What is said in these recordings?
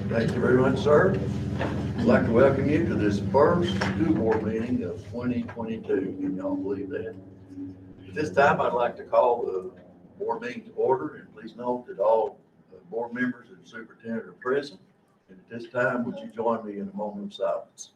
Thank you very much, sir. I'd like to welcome you to this first school board meeting of 2022. Can y'all believe that? At this time, I'd like to call the board meeting to order, and please note that all board members and superintendent are present. And at this time, would you join me in a moment of silence?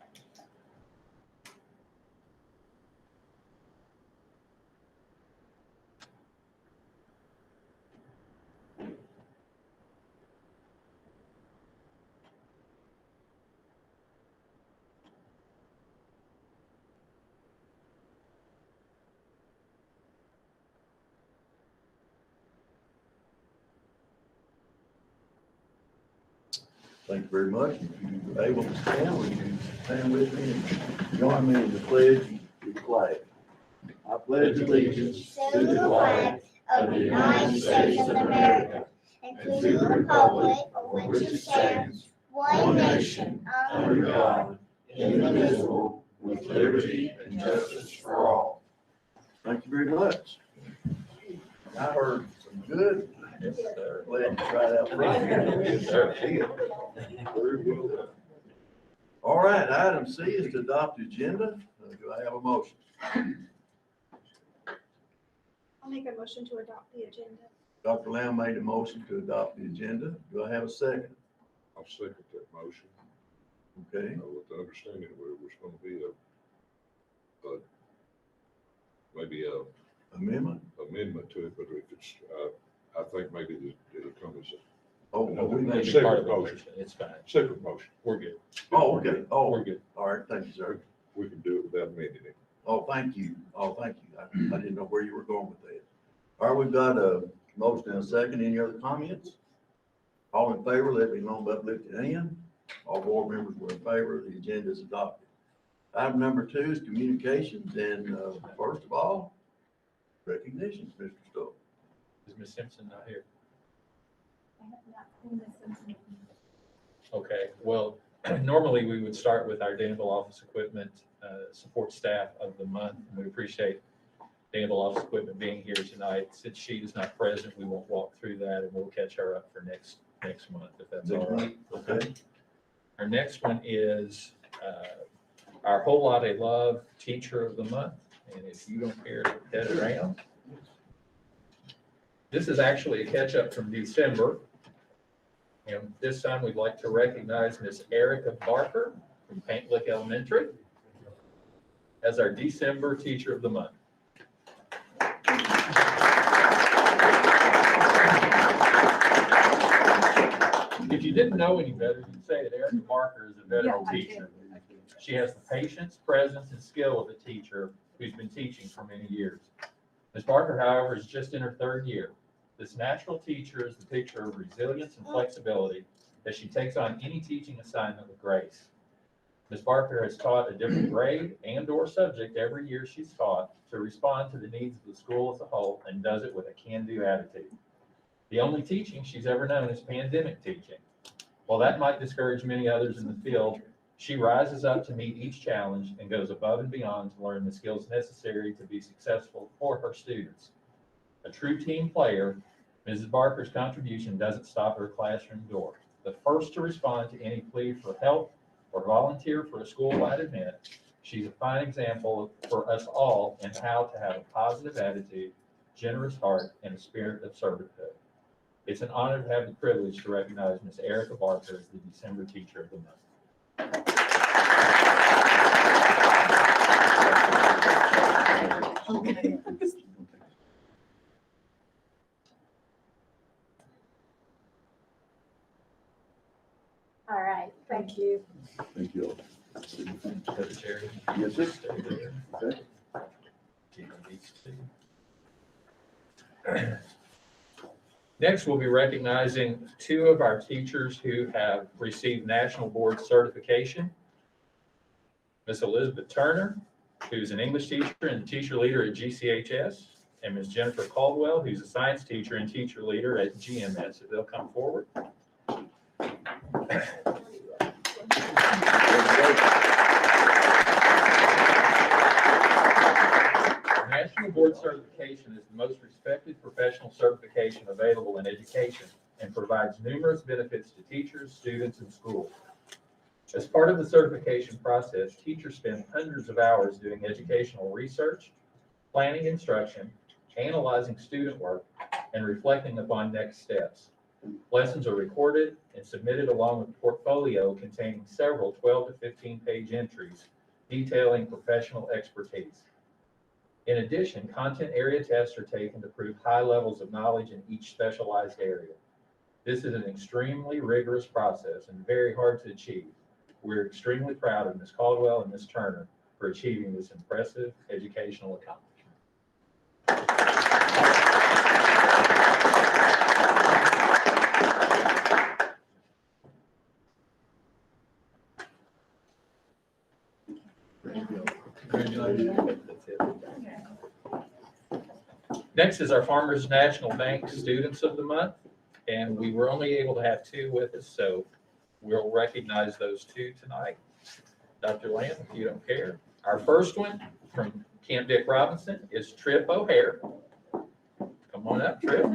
Thank you very much. If you're able to stand, would you stand with me and join me in the pledge of the flag? I pledge allegiance to the flag of the United States of America and to the republic for which it stands, one nation, under God, indivisible, with liberty and justice for all. Thank you very much. I heard some good. Yes, sir. Glad you tried out. Yes, sir. Very good. All right, item C is to adopt the agenda. Do I have a motion? I'll make a motion to adopt the agenda. Dr. Lamb made a motion to adopt the agenda. Do I have a second? I'll second that motion. Okay. With the understanding that there was going to be maybe a Amendment? amendment to it, but if it's, I think maybe it'll come as Oh, we made Second it. motion. It's fine. a separate motion. We're good. Oh, okay. Oh, We're good. all right. Thank you, sir. We can do it without amending it. Oh, thank you. Oh, thank you. I didn't know where you were going with that. All right, we've got a motion and a second. Any other comments? All in favor, let me know by uplifted hand. All board members were in favor. The agenda is adopted. Item number 2 is communications, and first of all, recognitions, Mr. Stowe. Is Ms. Simpson not here? I have not seen this since. Okay, well, normally we would start with our Danville office equipment support staff of the month. And we appreciate Danville office equipment being here tonight. Since she is not present, we won't walk through that, and we'll catch her up for next month, if that's all right. Okay. Our next one is our Whole Lot of Love Teacher of the Month. And if you don't care to head around, this is actually a catch up from December. And this time we'd like to recognize Miss Erica Barker from Paint Lick Elementary as our December Teacher of the Month. If you didn't know any better, you'd say that Erica Barker is a veteran teacher. She has the patience, presence, and skill of a teacher who's been teaching for many years. Ms. Barker, however, is just in her 3rd year. This natural teacher is the picture of resilience and flexibility as she takes on any teaching assignment with grace. Ms. Barker has taught a different grade and/or subject every year she's taught to respond to the needs of the school as a whole, and does it with a can-do attitude. The only teaching she's ever known is pandemic teaching. While that might discourage many others in the field, she rises up to meet each challenge and goes above and beyond to learn the skills necessary to be successful for her students. A true team player, Mrs. Barker's contribution doesn't stop at her classroom door. The first to respond to any plea for help or volunteer for a school-wide event, she's a fine example for us all in how to have a positive attitude, generous heart, and a spirit of servanthood. It's an honor to have the privilege to recognize Ms. Erica Barker as the December Teacher of the Month. Okay. All right, thank you. Thank you. Go to Jerry. Yes, sir. Stay there. Okay. Keep these two. Next, we'll be recognizing 2 of our teachers who have received National Board certification. Miss Elizabeth Turner, who's an English teacher and teacher leader at GCHS, and Ms. Jennifer Caldwell, who's a science teacher and teacher leader at GMS. If they'll come forward. National Board certification is the most respected professional certification available in education and provides numerous benefits to teachers, students, and schools. As part of the certification process, teachers spend hundreds of hours doing educational research, planning instruction, analyzing student work, and reflecting upon next steps. Lessons are recorded and submitted along with a portfolio containing several 12 to 15-page entries detailing professional expertise. In addition, content area tests are taken to prove high levels of knowledge in each specialized area. This is an extremely rigorous process and very hard to achieve. We're extremely proud of Ms. Caldwell and Ms. Turner for achieving this impressive educational accomplishment. Next is our Farmers National Bank Students of the Month, and we were only able to have 2 with us, so we'll recognize those 2 tonight. Dr. Lamb, if you don't care. Our first one from Camp Dick Robinson is Trip O'Hare. Come on up, Trip.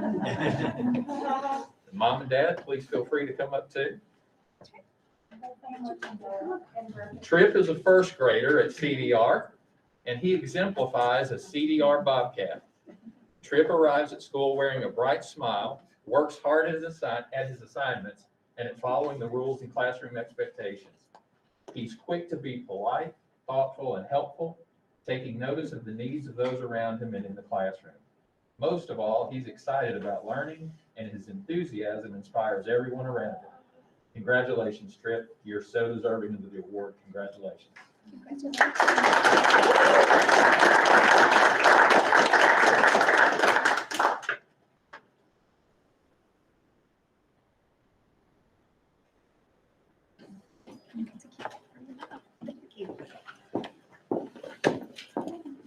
Mom and Dad, please feel free to come up too. Trip is a first grader at CDR, and he exemplifies a CDR Bobcat. Trip arrives at school wearing a bright smile, works hard at his assignments, and at following the rules and classroom expectations. He's quick to be polite, thoughtful, and helpful, taking notice of the needs of those around him and in the classroom. Most of all, he's excited about learning, and his enthusiasm inspires everyone around him. Congratulations, Trip. You're so deserving of the award. Congratulations.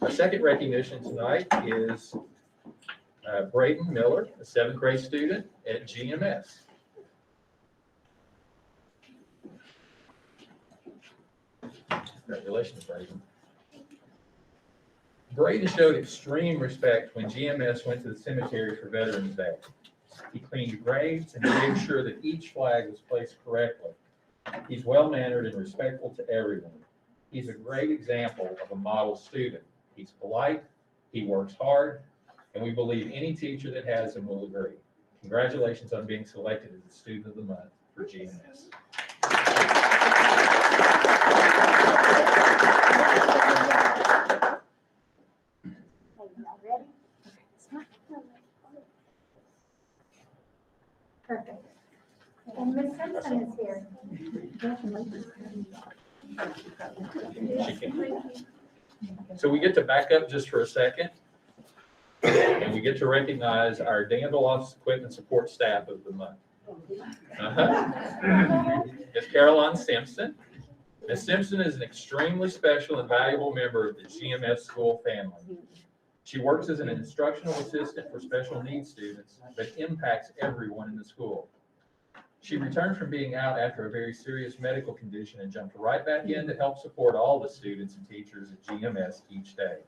Our second recognition tonight is Braden Miller, a 7th grade student at GMS. Congratulations, Braden. Braden showed extreme respect when GMS went to the cemetery for Veterans Day. He cleaned graves and made sure that each flag was placed correctly. He's well-mannered and respectful to everyone. He's a great example of a model student. He's polite, he works hard, and we believe any teacher that has him will agree. Congratulations on being selected as the Student of the Month for GMS. Perfect. And Ms. Simpson is here. So we get to back up just for a second, and we get to recognize our Danville Office Equipment Support Staff of the Month. Ms. Caroline Simpson. Ms. Simpson is an extremely special and valuable member of the GMS school family. She works as an instructional assistant for special needs students, but impacts everyone in the school. She returned from being out after a very serious medical condition and jumped right back in to help support all the students and teachers at GMS each day.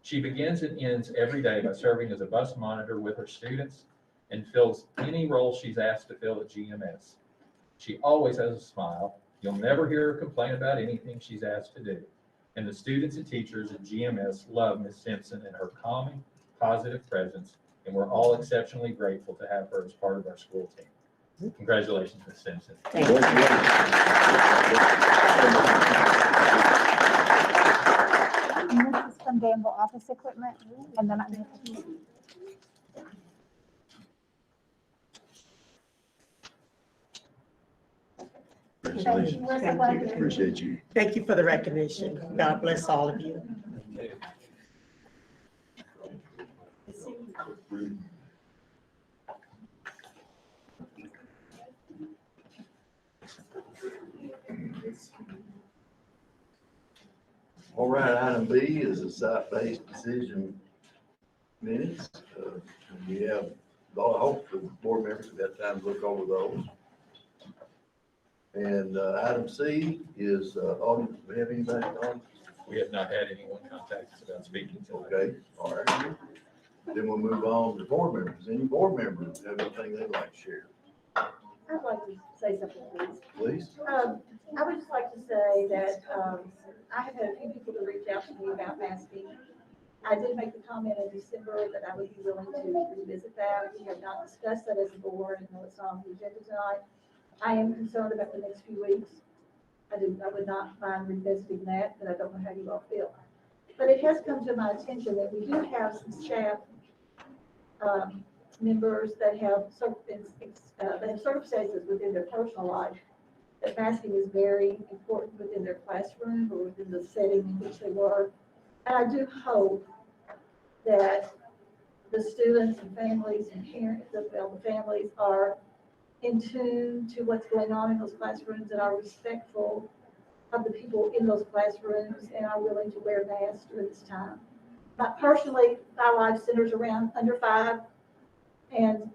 She begins and ends every day by serving as a bus monitor with her students and fills any role she's asked to fill at GMS. She always has a smile. You'll never hear her complain about anything she's asked to do. And the students and teachers at GMS love Ms. Simpson and her calming, positive presence, and we're all exceptionally grateful to have her as part of our school team. Congratulations, Ms. Simpson. Thank you. And this is from Danville Office Equipment, and then Congratulations. Appreciate you. Thank you for the recognition. God bless all of you. All right, item B is a site-based decision minutes. We have, I hope the board members have had time to look over those. And item C is, audit. Do we have anybody on? We have not had anyone contact us about speaking to us. Okay, all right. Then we'll move on to board members. Any board members have anything they'd like to share? I'd like to say something, please. Please? I would just like to say that, I have had a few people to reach out to me about masking. I did make the comment in December that I would be willing to revisit that. We have not discussed that as a board, and it's not on the agenda tonight. I am concerned about the next few weeks. I would not mind revisiting that, but I don't know how you all feel. But it has come to my attention that we do have some staff, members that have circumstances within their personal life that masking is very important within their classroom or within the setting in which they work. And I do hope that the students and families and parents, the families are in tune to what's going on in those classrooms and are respectful of the people in those classrooms and are willing to wear masks during this time. But personally, my life centers around under 5, and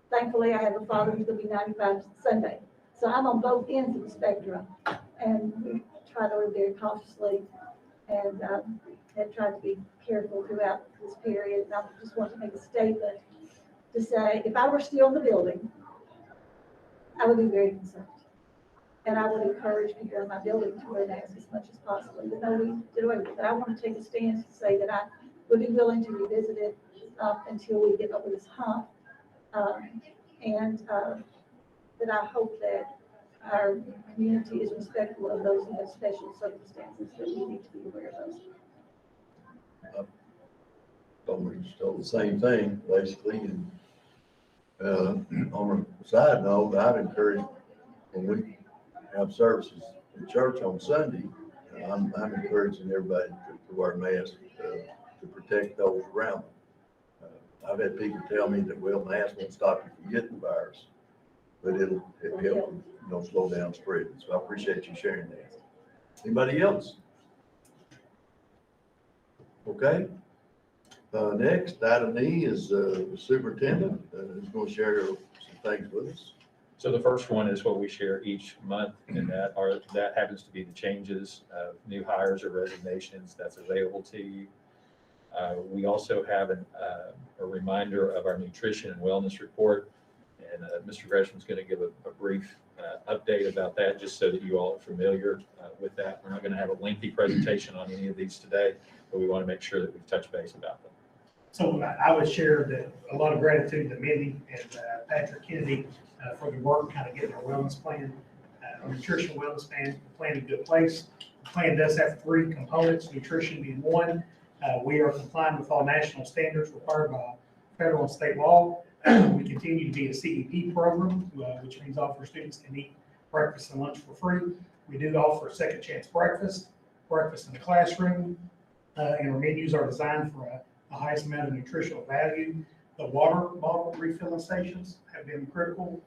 thankfully I have a father who's gonna be 95 Sunday. So I'm on both ends of the spectrum, and we try to live very cautiously and have tried to be careful throughout this period. And I just want to make a statement to say, if I were still in the building, I would be very concerned. And I would encourage people in my building to wear masks as much as possible, even though we did away with it. But I want to take a stance to say that I would be willing to revisit it until we get over this hump. That I hope that our community is respectful of those who have special circumstances, that we need to be aware of those. Almost told the same thing, basically, and, on a side note, I'd encourage, when we have services in church on Sunday, I'm encouraging everybody to wear masks, to protect those around them. I've had people tell me that, well, masks won't stop you from getting the virus, but it'll help, slow down spreading. So I appreciate you sharing that. Anybody else? Okay. Next, item E is the superintendent, who's going to share some things with us. So the first one is what we share each month, and that happens to be the changes of new hires or resignations that's available to you. We also have a reminder of our nutrition and wellness report, and Mr. Gresham's going to give a brief update about that, just so that you all are familiar with that. We're not going to have a lengthy presentation on any of these today, but we want to make sure that we've touched base about them. So I would share that a lot of gratitude to Mindy and Patrick Kennedy for the work, kind of getting our wellness plan, our nutrition wellness plan in a good place. The plan does have 3 components, nutrition being one. We are complying with all national standards required by federal and state law. We continue to be a CEP program, which means all of our students can eat breakfast and lunch for free. We do offer second chance breakfast in the classroom, and our menus are designed for the highest amount of nutritional value. The water bottle refilling stations have been critical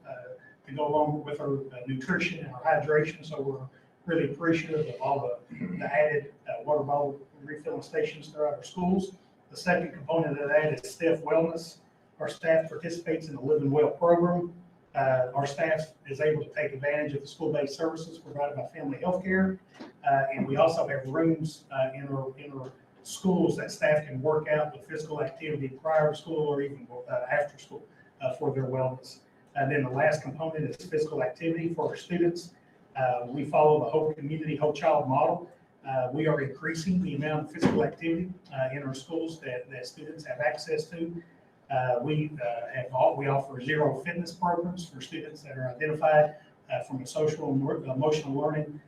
to go along with our nutrition and our hydration. So we're really appreciative of all the added water bottle refilling stations throughout our schools. The second component of that is staff wellness. Our staff participates in the Live and Well program. Our staff is able to take advantage of the school-based services provided by Family Healthcare. And we also have rooms in our schools that staff can work out with physical activity prior to school or even after school for their wellness. And then the last component is physical activity for our students. We follow the whole community, whole child model. We are increasing the amount of physical activity in our schools that students have access to. We offer 0 fitness programs for students that are identified from a social and emotional learning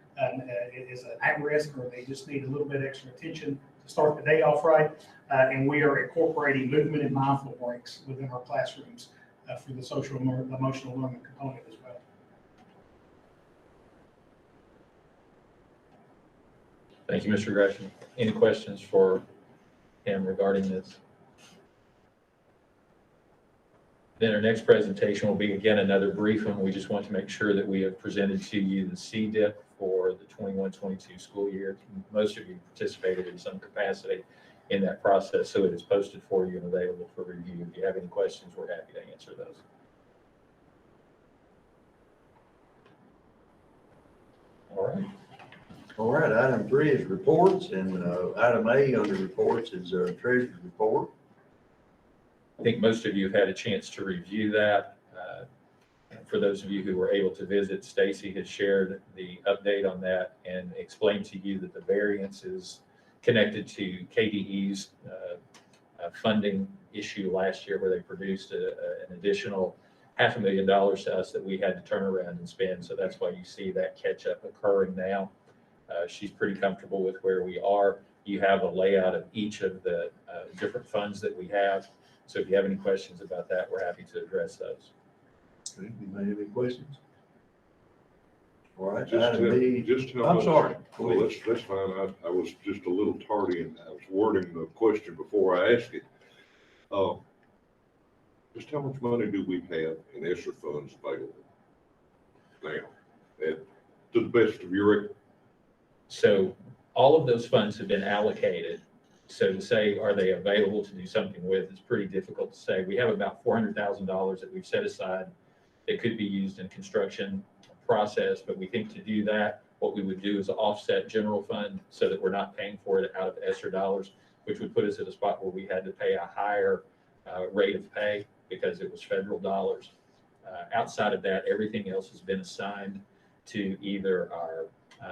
is at risk, or they just need a little bit extra attention to start the day off right. And we are incorporating movement and mindful breaks within our classrooms for the social and emotional learning component as well. Thank you, Mr. Gresham. Any questions for him regarding this? Then our next presentation will be, again, another brief one. We just want to make sure that we have presented to you the CDIP for the 21-22 school year. Most of you participated in some capacity in that process, so it is posted for you and available for review. If you have any questions, we're happy to answer those. All right. All right, item 3 is reports, and item A under reports is treasurer's report. I think most of you have had a chance to review that. For those of you who were able to visit, Stacy has shared the update on that and explained to you that the variance is connected to KDE's funding issue last year where they produced an additional $500,000 to us that we had to turn around and spend. So that's why you see that catch up occurring now. She's pretty comfortable with where we are. You have a layout of each of the different funds that we have. So if you have any questions about that, we're happy to address those. Anybody have any questions? All right, Just item B. just how I'm much- sorry. Go Well, ahead. that's fine. I was just a little tardy and I was wording the question before I asked it. Just how much money do we have in ESSER funds available now? And to the best of your, So all of those funds have been allocated. So to say, are they available to do something with, is pretty difficult to say. We have about $400,000 that we've set aside that could be used in construction process, but we think to do that, what we would do is offset general fund so that we're not paying for it out of ESSER dollars, which would put us at a spot where we had to pay a higher rate of pay because it was federal dollars. Outside of that, everything else has been assigned to either our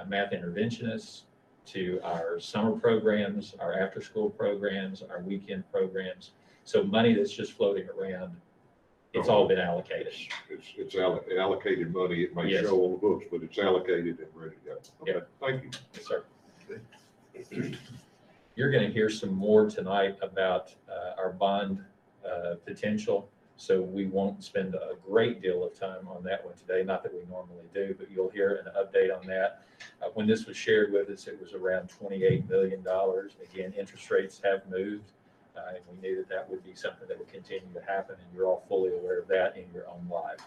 math interventionists, to our summer programs, our after-school programs, our weekend programs. So money that's just floating around, it's all been allocated. it's allocated money. It may Yes. show on the books, but it's allocated and ready to go. Yeah. Okay, thank you. Yes, sir. You're going to hear some more tonight about our bond potential. So we won't spend a great deal of time on that one today, not that we normally do, but you'll hear an update on that. When this was shared with us, it was around $28 million. Again, interest rates have moved, and we knew that that would be something that would continue to happen, and you're all fully aware of that in your own life.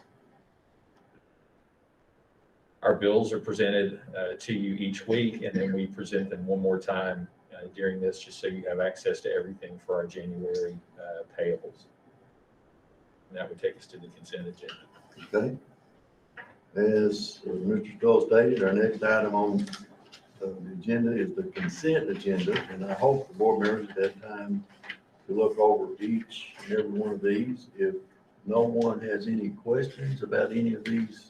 Our bills are presented to you each week, and then we present them one more time during this, just so you have access to everything for our January payables. And that would take us to the consent agenda. Okay. As Mr. Stoll stated, our next item on the agenda is the consent agenda, and I hope the board members have time to look over each and every one of these. If no one has any questions about any of these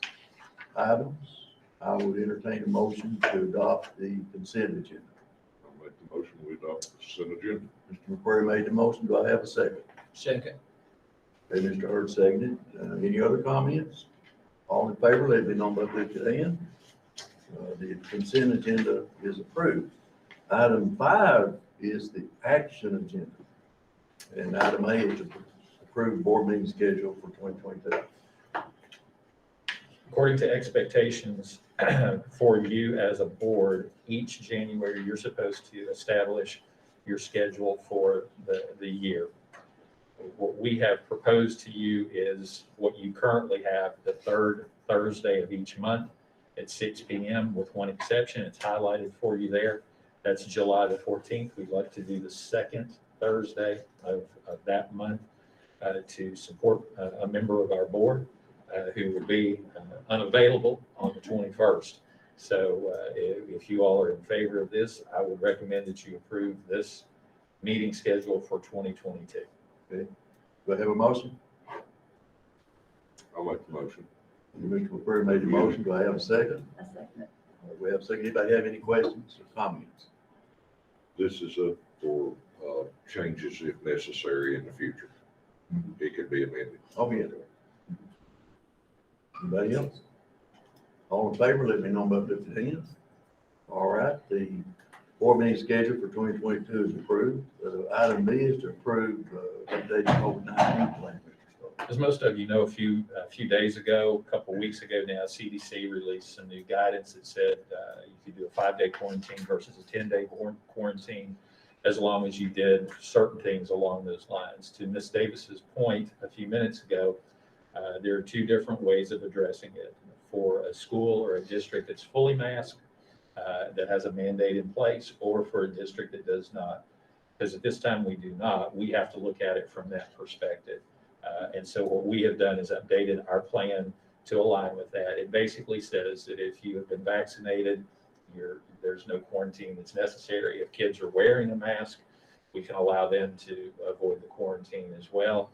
items, I would entertain a motion to adopt the consent agenda. I'll make the motion, we adopt the consent agenda. Mr. McQuarrie made the motion. Do I have a second? Second. Okay, Mr. Hurd seconded. Any other comments? All in favor, let it be known by lifted hand. The consent agenda is approved. Item 5 is the action agenda. And item A is to approve board meeting schedule for 2022. According to expectations for you as a board, each January, you're supposed to establish your schedule for the year. What we have proposed to you is what you currently have, the third Thursday of each month at 6 p.m. with one exception. It's highlighted for you there. That's July the 14th. We'd like to do the second Thursday of that month to support a member of our board who will be unavailable on the 21st. So if you all are in favor of this, I would recommend that you approve this meeting schedule for 2022. Okay. Do I have a motion? I'll make the motion. Mr. McQuarrie made the motion. Do I have a second? I second it. All right, we have a second. Anybody have any questions or comments? This is up for changes if necessary in the future. It could be amended. I'll be in there. Anybody else? All in favor, let me know by lifted hands. All right, the board meeting schedule for 2022 is approved. Item B is to approve updated COVID-19 plan. Mr. Stoll. As most of you know, a few days ago, a couple of weeks ago now, CDC released some new guidance that said you could do a 5-day quarantine versus a 10-day quarantine, as long as you did certain things along those lines. To Ms. Davis's point a few minutes ago, there are two different ways of addressing it. For a school or a district that's fully masked, that has a mandate in place, or for a district that does not. Because at this time we do not, we have to look at it from that perspective. And so what we have done is updated our plan to align with that. It basically says that if you have been vaccinated, there's no quarantine that's necessary. If kids are wearing a mask, we can allow them to avoid the quarantine as well.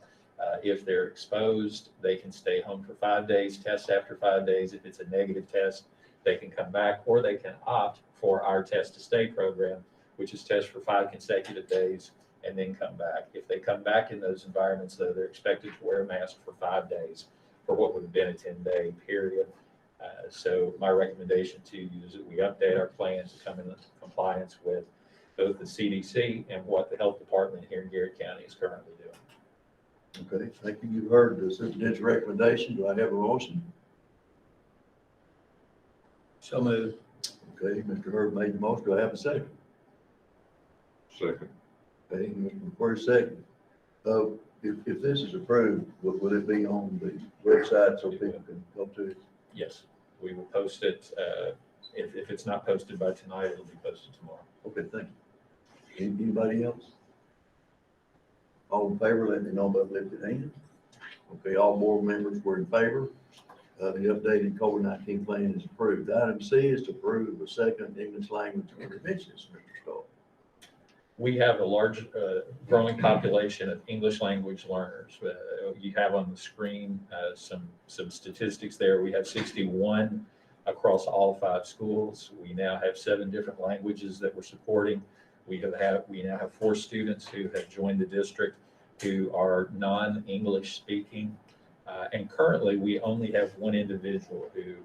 If they're exposed, they can stay home for 5 days, test after 5 days. If it's a negative test, they can come back, or they can opt for our test to stay program, which is test for 5 consecutive days and then come back. If they come back in those environments, though, they're expected to wear a mask for 5 days for what would have been a 10-day period. So my recommendation to you is that we update our plan to come into compliance with both the CDC and what the health department here in Garrett County is currently doing. Okay, thank you. You've heard the superintendent's recommendation. Do I have a motion? So moved. Okay, Mr. Hurd made the motion. Do I have a second? Second. Okay, Mr. McQuarrie, second. If this is approved, will it be on the website so people can go to it? Yes, we will post it. If it's not posted by tonight, it'll be posted tomorrow. Okay, thank you. Anybody else? All in favor, let me know by lifted hand. Okay, all board members were in favor. The updated COVID-19 plan is approved. Item C is to approve a second English language interventionist, Mr. Stoll. We have a large growing population of English language learners. You have on the screen some statistics there. We have 61 across all 5 schools. We now have 7 different languages that we're supporting. We now have 4 students who have joined the district who are non-English speaking. And currently we only have 1 individual who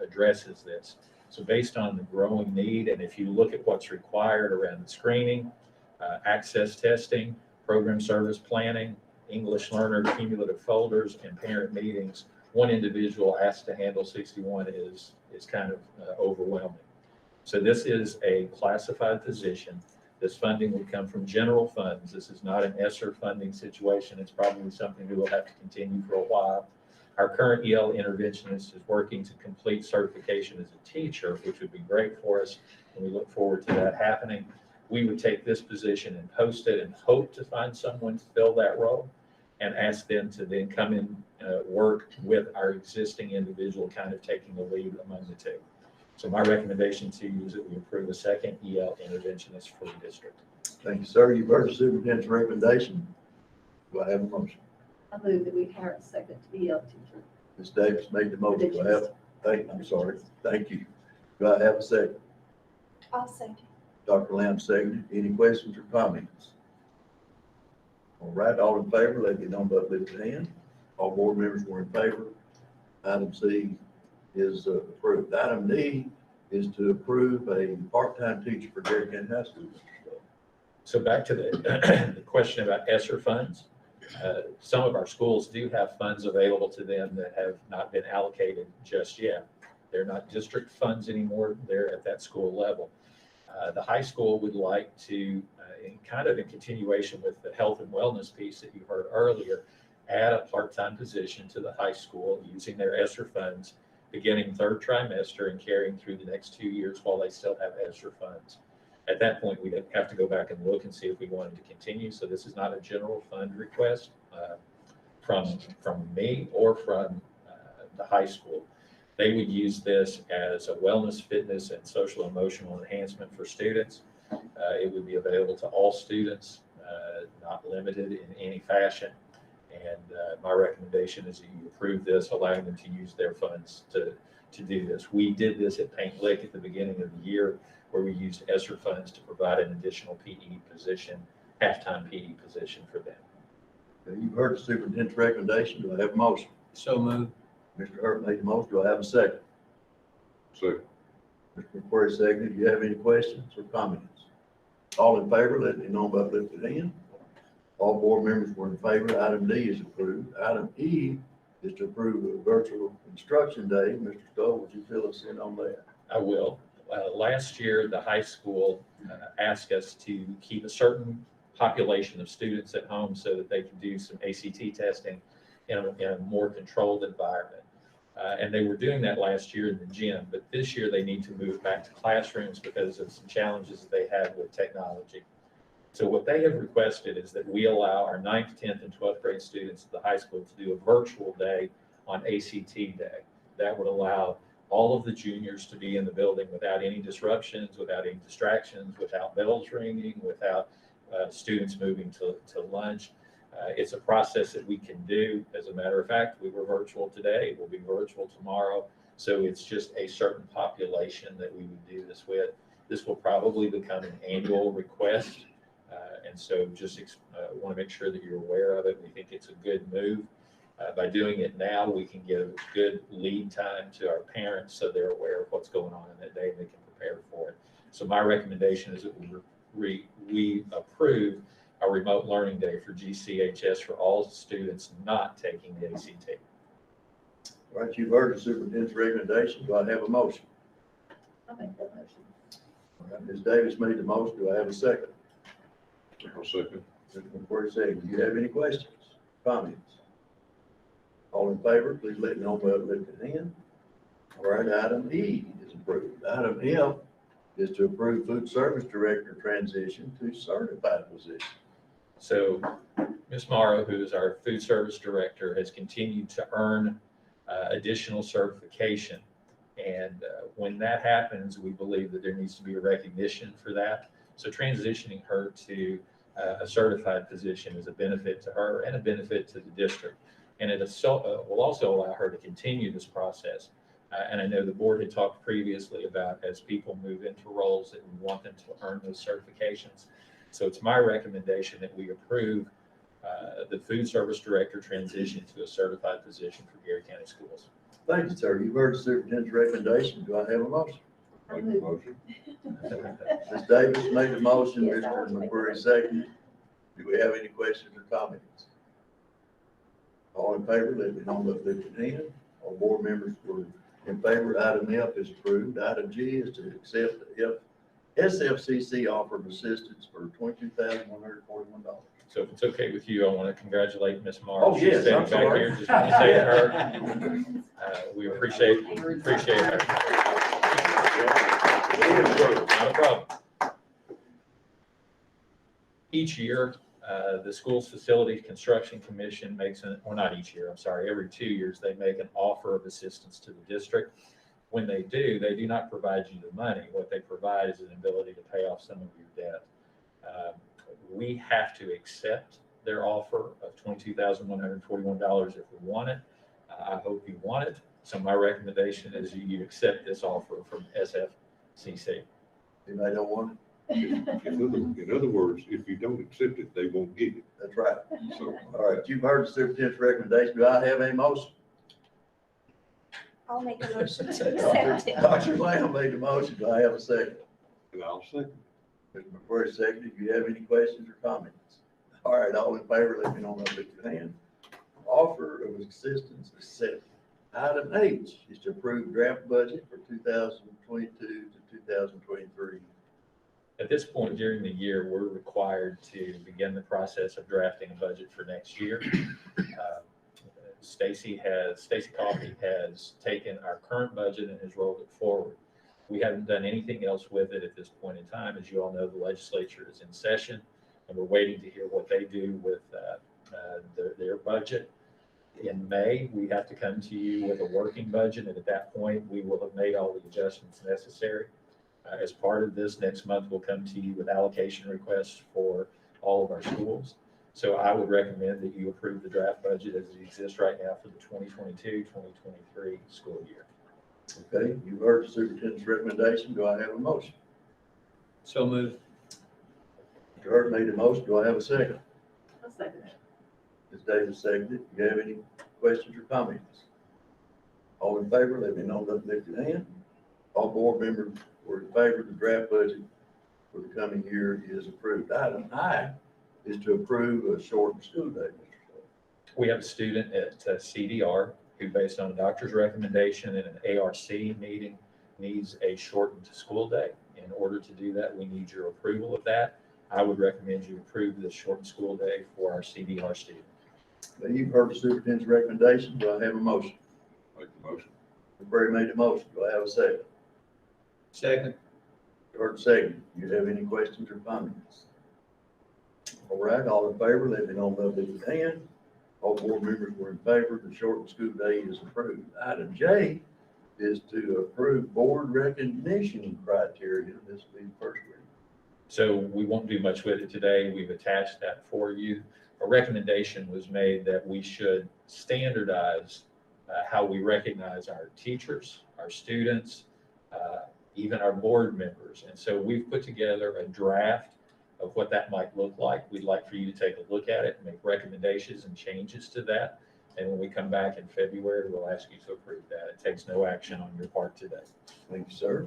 addresses this. So based on the growing need, and if you look at what's required around the screening, access testing, program service planning, English learner cumulative folders, and parent meetings, 1 individual asked to handle 61 is kind of overwhelming. So this is a classified position. This funding would come from general funds. This is not an ESSER funding situation. It's probably something we will have to continue for a while. Our current EL interventionist is working to complete certification as a teacher, which would be great for us, and we look forward to that happening. We would take this position and post it and hope to find someone to fill that role and ask them to then come in, work with our existing individual, kind of taking the lead among the 2. So my recommendation to you is that we approve a second EL interventionist for the district. Thank you, sir. You've heard the superintendent's recommendation. Do I have a motion? I move that we hire a second EL teacher. Ms. Davis made the motion. Do I have? I'm sorry. Thank you. Do I have a second? I'll second. Dr. Lamb seconded. Any questions or comments? All right, all in favor, let me know by lifted hand. All board members were in favor. Item C is approved. Item D is to approve a part-time teacher for Garrett County High School. So back to the question about ESSER funds. Some of our schools do have funds available to them that have not been allocated just yet. They're not district funds anymore. They're at that school level. The high school would like to, in continuation with the health and wellness piece that you heard earlier, add a part-time position to the high school using their ESSER funds, beginning 3rd trimester and carrying through the next 2 years while they still have ESSER funds. At that point, we'd have to go back and look and see if we wanted to continue. So this is not a general fund request from me or from the high school. They would use this as a wellness, fitness, and social emotional enhancement for students. It would be available to all students, not limited in any fashion. And my recommendation is that you approve this, allowing them to use their funds to do this. We did this at Paint Lick at the beginning of the year, where we used ESSER funds to provide an additional PE position, halftime PE position for them. Okay, you've heard the superintendent's recommendation. Do I have a motion? So moved. Mr. Hurt made the motion. Do I have a second? Second. Mr. McQuarrie seconded. Do you have any questions or comments? All in favor, let me know by lifted hand. All board members were in favor. Item D is approved. Item E is to approve a virtual instruction day. Mr. Stowe, would you fill us in on that? I will. Last year, the high school asked us to keep a certain population of students at home so that they could do some ACT testing in a more controlled environment. And they were doing that last year in the gym, but this year they need to move back to classrooms because of some challenges that they have with technology. So what they have requested is that we allow our 9th, 10th, and 12th grade students at the high school to do a virtual day on ACT day. That would allow all of the juniors to be in the building without any disruptions, without any distractions, without bells ringing, without students moving to lunch. It's a process that we can do. As a matter of fact, we were virtual today, we'll be virtual tomorrow. So it's just a certain population that we would do this with. This will probably become an annual request. And so just want to make sure that you're aware of it. We think it's a good move. By doing it now, we can give good lead time to our parents so they're aware of what's going on in that day and they can prepare for it. So my recommendation is that we approve a remote learning day for GCHS for all students not taking the ACT. All right, you've heard the superintendent's recommendation. Do I have a motion? I'll make that motion. All right, Ms. Davis made the motion. Do I have a second? I'll second. Mr. McQuarrie, second. Do you have any questions, comments? All in favor, please let me know by lifting hand. All right, item E is approved. Item F is to approve food service director transition to certified position. So Ms. Morrow, who is our food service director, has continued to earn additional certification. And when that happens, we believe that there needs to be a recognition for that. So transitioning her to a certified position is a benefit to her and a benefit to the district. And it will also allow her to continue this process. And I know the board had talked previously about as people move into roles that we want them to earn those certifications. So it's my recommendation that we approve the food service director transition to a certified position for Garrard County Schools. Thank you, sir. You've heard the superintendent's recommendation. Do I have a motion? Make the motion. Ms. Davis made the motion. Yes, I Mr. will make the McQuarrie seconded. Do we have any questions or comments? All in favor, let me know by lifting hand. All board members were in favor. Item F is approved. Item G is to accept the SFCC offer of assistance for $22,141. So if it's okay with you, I want to congratulate Ms. Morrow. Oh, yes, She's I'm sitting back sorry. here. Just want to say to her, we appreciate her. Not a problem. Each year, the Schools Facilities Construction Commission makes well, not each year, I'm sorry, every 2 years, they make an offer of assistance to the district. When they do not provide you the money. What they provide is an ability to pay off some of your debt. We have to accept their offer of $22,141 if we want it. I hope you want it. So my recommendation is you accept this offer from SFCC. Anybody don't want it? In other words, if you don't accept it, they won't get it. That's right. So All right, you've heard the superintendent's recommendation. Do I have a motion? I'll make a motion to accept it. Dr. Lamb made the motion. Do I have a second? and I'll second. Mr. McQuarrie seconded. Do you have any questions or comments? All right, all in favor, let me know by lifting your hand. Offer of assistance accepted. Item H is to approve draft budget for 2022 to 2023. At this point during the year, we're required to begin the process of drafting a budget for next year. Stacy Coffey has taken our current budget and has rolled it forward. We haven't done anything else with it at this point in time. As you all know, the legislature is in session, and we're waiting to hear what they do with their budget. In May, we have to come to you with a working budget, and at that point, we will have made all the adjustments necessary. As part of this, next month, we'll come to you with allocation requests for all of our schools. So I would recommend that you approve the draft budget as it exists right now for the 2022-2023 school year. Okay, you've heard the superintendent's recommendation. Do I have a motion? So moved. Mr. Hurd made the motion. Do I have a second? I'll second it. Ms. Davis seconded. Do you have any questions or comments? All in favor, let me know by lifting your hand. All board members were in favor. The draft budget for the coming year is approved. Item I is to approve a shortened school day, Mr. Sullivan. We have a student at CDR who, based on a doctor's recommendation and an ARC meeting, needs a shortened school day. In order to do that, we need your approval of that. I would recommend you approve the shortened school day for our CDR student. Now, you've heard the superintendent's recommendation. Do I have a motion? Make the motion. McQuarrie made the motion. Do I have a second? Second. Hurd second. Do you have any questions or comments? All right, all in favor, let me know by lifting your hand. All board members were in favor. The shortened school day is approved. Item J is to approve board recognition criteria. This will be the first reading. So we won't do much with it today. We've attached that for you. A recommendation was made that we should standardize how we recognize our teachers, our students, even our board members. And so we've put together a draft of what that might look like. We'd like for you to take a look at it, make recommendations and changes to that. And when we come back in February, we'll ask you to approve that. It takes no action on your part today. Thank you, sir.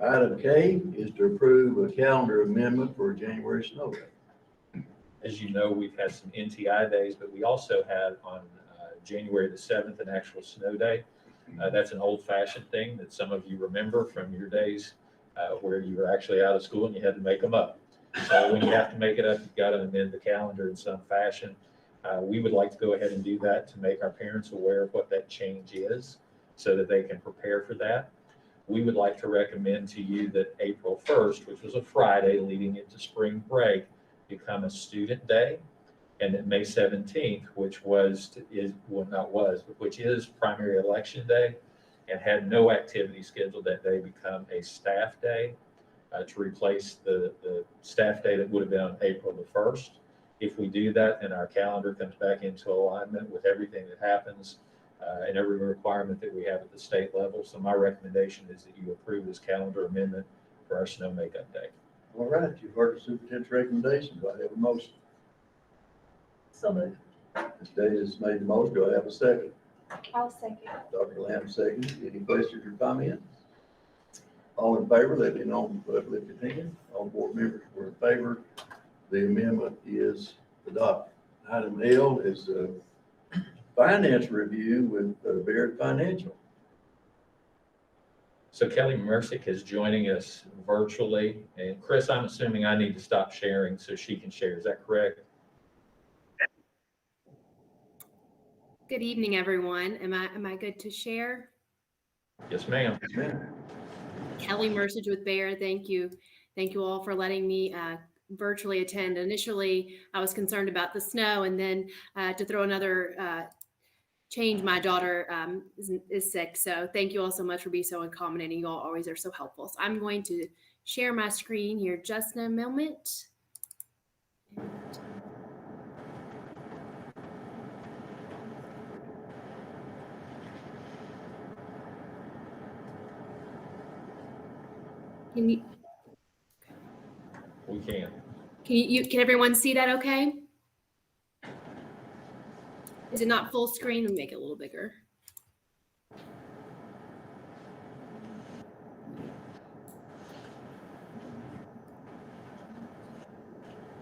Item K is to approve a calendar amendment for January snow day. As you know, we've had some NTI days, but we also had on January the 7th an actual snow day. That's an old-fashioned thing that some of you remember from your days where you were actually out of school and you had to make them up. So when you have to make it up, you've got to amend the calendar in some fashion. We would like to go ahead and do that to make our parents aware of what that change is so that they can prepare for that. We would like to recommend to you that April 1st, which was a Friday leading into spring break, become a student day, and that May 17th, which is primary election day and had no activity scheduled that day, become a staff day to replace the staff day that would have been on April the 1st. If we do that, then our calendar comes back into alignment with everything that happens and every requirement that we have at the state level. So my recommendation is that you approve this calendar amendment for our snow makeup day. All right, you've heard the superintendent's recommendation. Do I have a motion? So moved. Ms. Davis made the motion. Do I have a second? I'll second. Dr. Lamb second. Any questions or comments? All in favor, let me know by lifting your hand. All board members were in favor. The amendment is adopted. Item L is a finance review with Garrard Financial. So Kelly Mercick is joining us virtually. And Chris, I'm assuming I need to stop sharing so she can share. Is that correct? Good evening, everyone. Am I good to share? Yes, ma'am. Yes, ma'am. Kelly Mercick with Bayer. Thank you. Thank you all for letting me virtually attend. Initially, I was concerned about the snow, and then to throw another change, my daughter is sick. So thank you all so much for being so accommodating. You all always are so helpful. So I'm going to share my screen here just in a moment. Can you? We can. Can everyone see that okay? Is it not full screen? Let me make it a little bigger.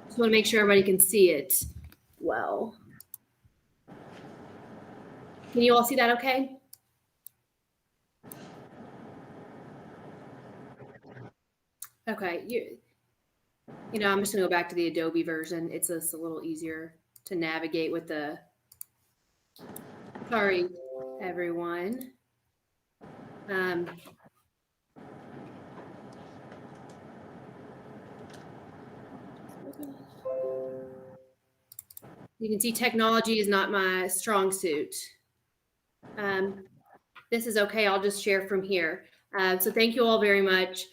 Just want to make sure everybody can see it well. Can you all see that okay? Okay, you know, I'm just gonna go back to the Adobe version. It's just a little easier to navigate with the, sorry, everyone. You can see technology is not my strong suit. This is okay, I'll just share from here. So thank you all very much.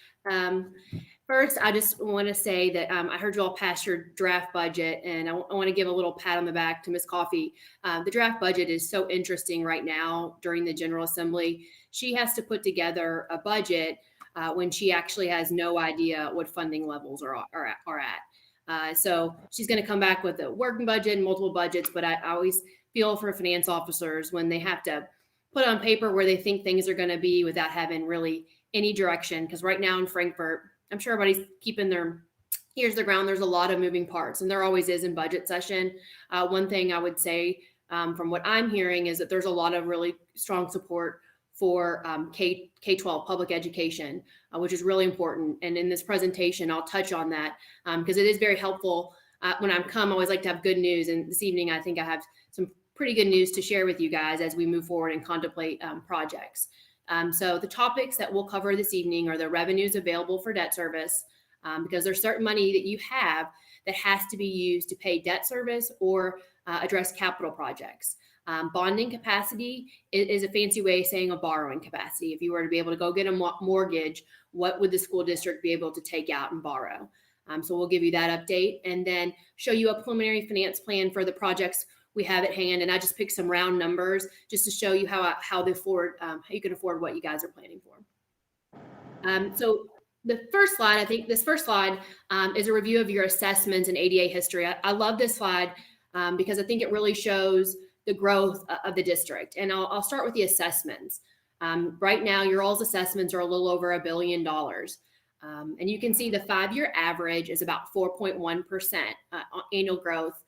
First, I just want to say that I heard you all pass your draft budget, and I want to give a little pat on the back to Ms. Coffey. The draft budget is so interesting right now during the General Assembly. She has to put together a budget when she actually has no idea what funding levels are at. So she's going to come back with a working budget and multiple budgets, but I always feel for finance officers when they have to put on paper where they think things are going to be without having really any direction. Because right now in Frankfurt, I'm sure everybody's keeping their ears to the ground. There's a lot of moving parts, and there always is in budget session. One thing I would say from what I'm hearing is that there's a lot of really strong support for K-12 public education, which is really important. And in this presentation, I'll touch on that because it is very helpful. When I always like to have good news. And this evening, I think I have some pretty good news to share with you guys as we move forward and contemplate projects. So the topics that we'll cover this evening are the revenues available for debt service, because there's certain money that you have that has to be used to pay debt service or address capital projects. Bonding capacity is a fancy way of saying a borrowing capacity. If you were to be able to go get a mortgage, what would the school district be able to take out and borrow. So we'll give you that update and then show you a preliminary finance plan for the projects we have at hand. And I just picked some round numbers just to show you how you can afford what you guys are planning for. So the first slide, I think this first slide is a review of your assessments and ADA history. I love this slide because I think it really shows the growth of the district. And I'll start with the assessments. Right now, your all's assessments are a little over $1 billion. And you can see the 5-year average is about 4.1% annual growth.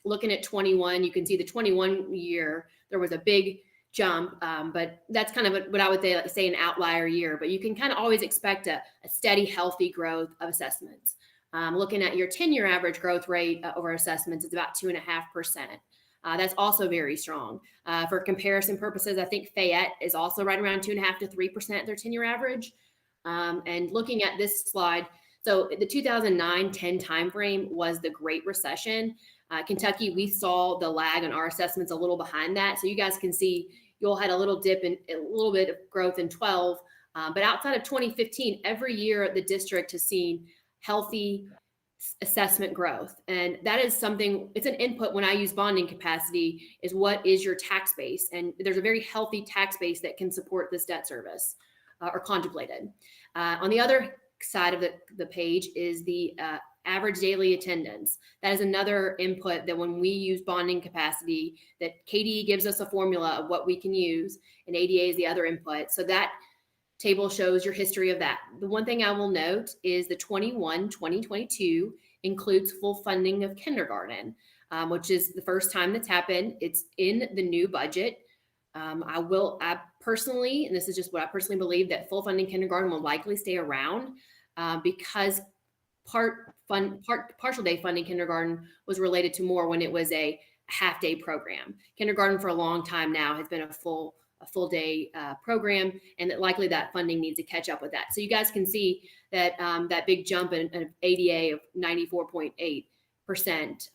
Looking at 21, you can see the 21 year, there was a big jump, but that's kind of what I would say an outlier year, but you can kind of always expect a steady, healthy growth of assessments. Looking at your 10-year average growth rate over assessments, it's about 2.5%. That's also very strong. For comparison purposes, I think Fayette is also right around 2.5 to 3% their 10-year average. And looking at this slide, so the 2009-10 timeframe was the Great Recession. Kentucky, we saw the lag on our assessments a little behind that. So you guys can see you all had a little dip in a little bit of growth in 12. But outside of 2015, every year the district has seen healthy assessment growth. And that is something, it's an input when I use bonding capacity, is what is your tax base? And there's a very healthy tax base that can support this debt service or contemplated. On the other side of the page is the average daily attendance. That is another input that when we use bonding capacity, that KDE gives us a formula of what we can use, and ADA is the other input. So that table shows your history of that. The one thing I will note is the 2022 includes full funding of kindergarten, which is the first time that's happened. It's in the new budget. I personally, and this is just what I personally believe, that full funding kindergarten will likely stay around because partial day funding kindergarten was related to more when it was a half day program. Kindergarten for a long time now has been a full day program, and that likely that funding needs to catch up with that. So you guys can see that that big jump in ADA of 94.8%.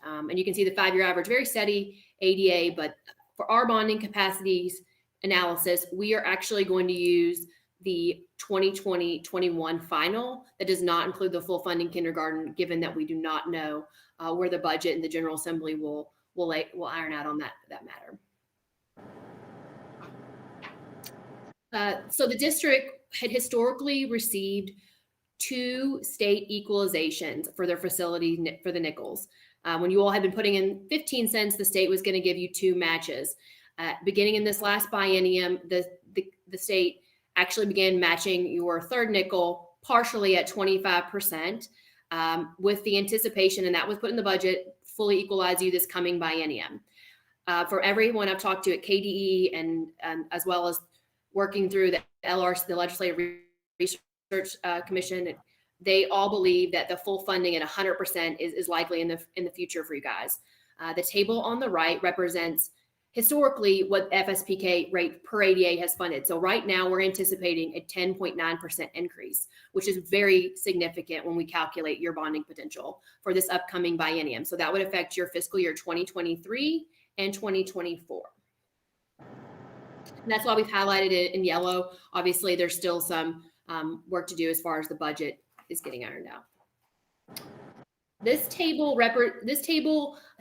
And you can see the 5-year average, very steady ADA, but for our bonding capacities analysis, we are actually going to use the 2020-21 final that does not include the full funding kindergarten, given that we do not know where the budget and the General Assembly will iron out on that matter. So the district had historically received 2 state equalizations for their facility for the nickels. When you all had been putting in 15 cents, the state was going to give you 2 matches. Beginning in this last biennium, the state actually began matching your third nickel partially at 25%, with the anticipation, and that was put in the budget, fully equalize you this coming biennium. For everyone I've talked to at KDE and as well as working through the LRC, the Legislative Research Commission, they all believe that the full funding at 100% is likely in the future for you guys. The table on the right represents historically what FSPK rate per ADA has funded. So right now we're anticipating a 10.9% increase, which is very significant when we calculate your bonding potential for this upcoming biennium. So that would affect your fiscal year 2023 and 2024. And that's why we've highlighted it in yellow. Obviously, there's still some work to do as far as the budget is getting ironed out. This table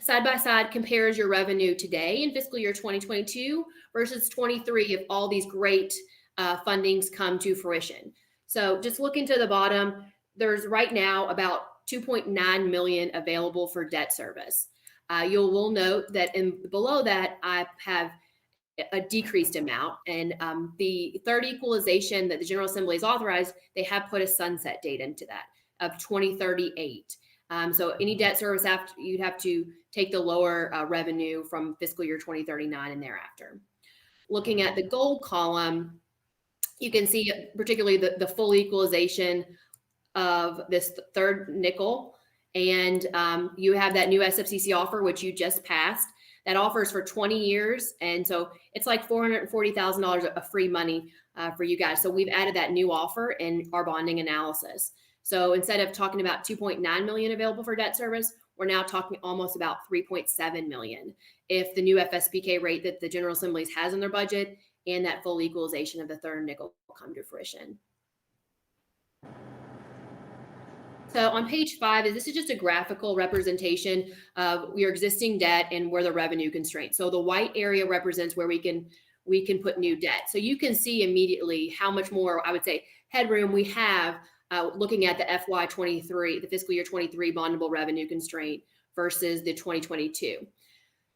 side by side compares your revenue today in fiscal year 2022 versus 23 if all these great fundings come to fruition. So just looking to the bottom, there's right now about 2.9 million available for debt service. You will note that below that, I have a decreased amount, and the third equalization that the General Assembly has authorized, they have put a sunset date into that of 2038. So any debt service you'd have to take the lower revenue from fiscal year 2039 and thereafter. Looking at the gold column, you can see particularly the full equalization of this third nickel. And you have that new SFCC offer, which you just passed. That offers for 20 years. And so it's like $440,000 of free money for you guys. So we've added that new offer in our bonding analysis. So instead of talking about 2.9 million available for debt service, we're now talking almost about 3.7 million if the new FSPK rate that the General Assemblies has in their budget and that full equalization of the third nickel will come to fruition. So on page 5, this is just a graphical representation of your existing debt and where the revenue constraints. So the white area represents where we can put new debt. So you can see immediately how much more, I would say, headroom we have looking at the FY23, the fiscal year 23 bondable revenue constraint versus the 2022.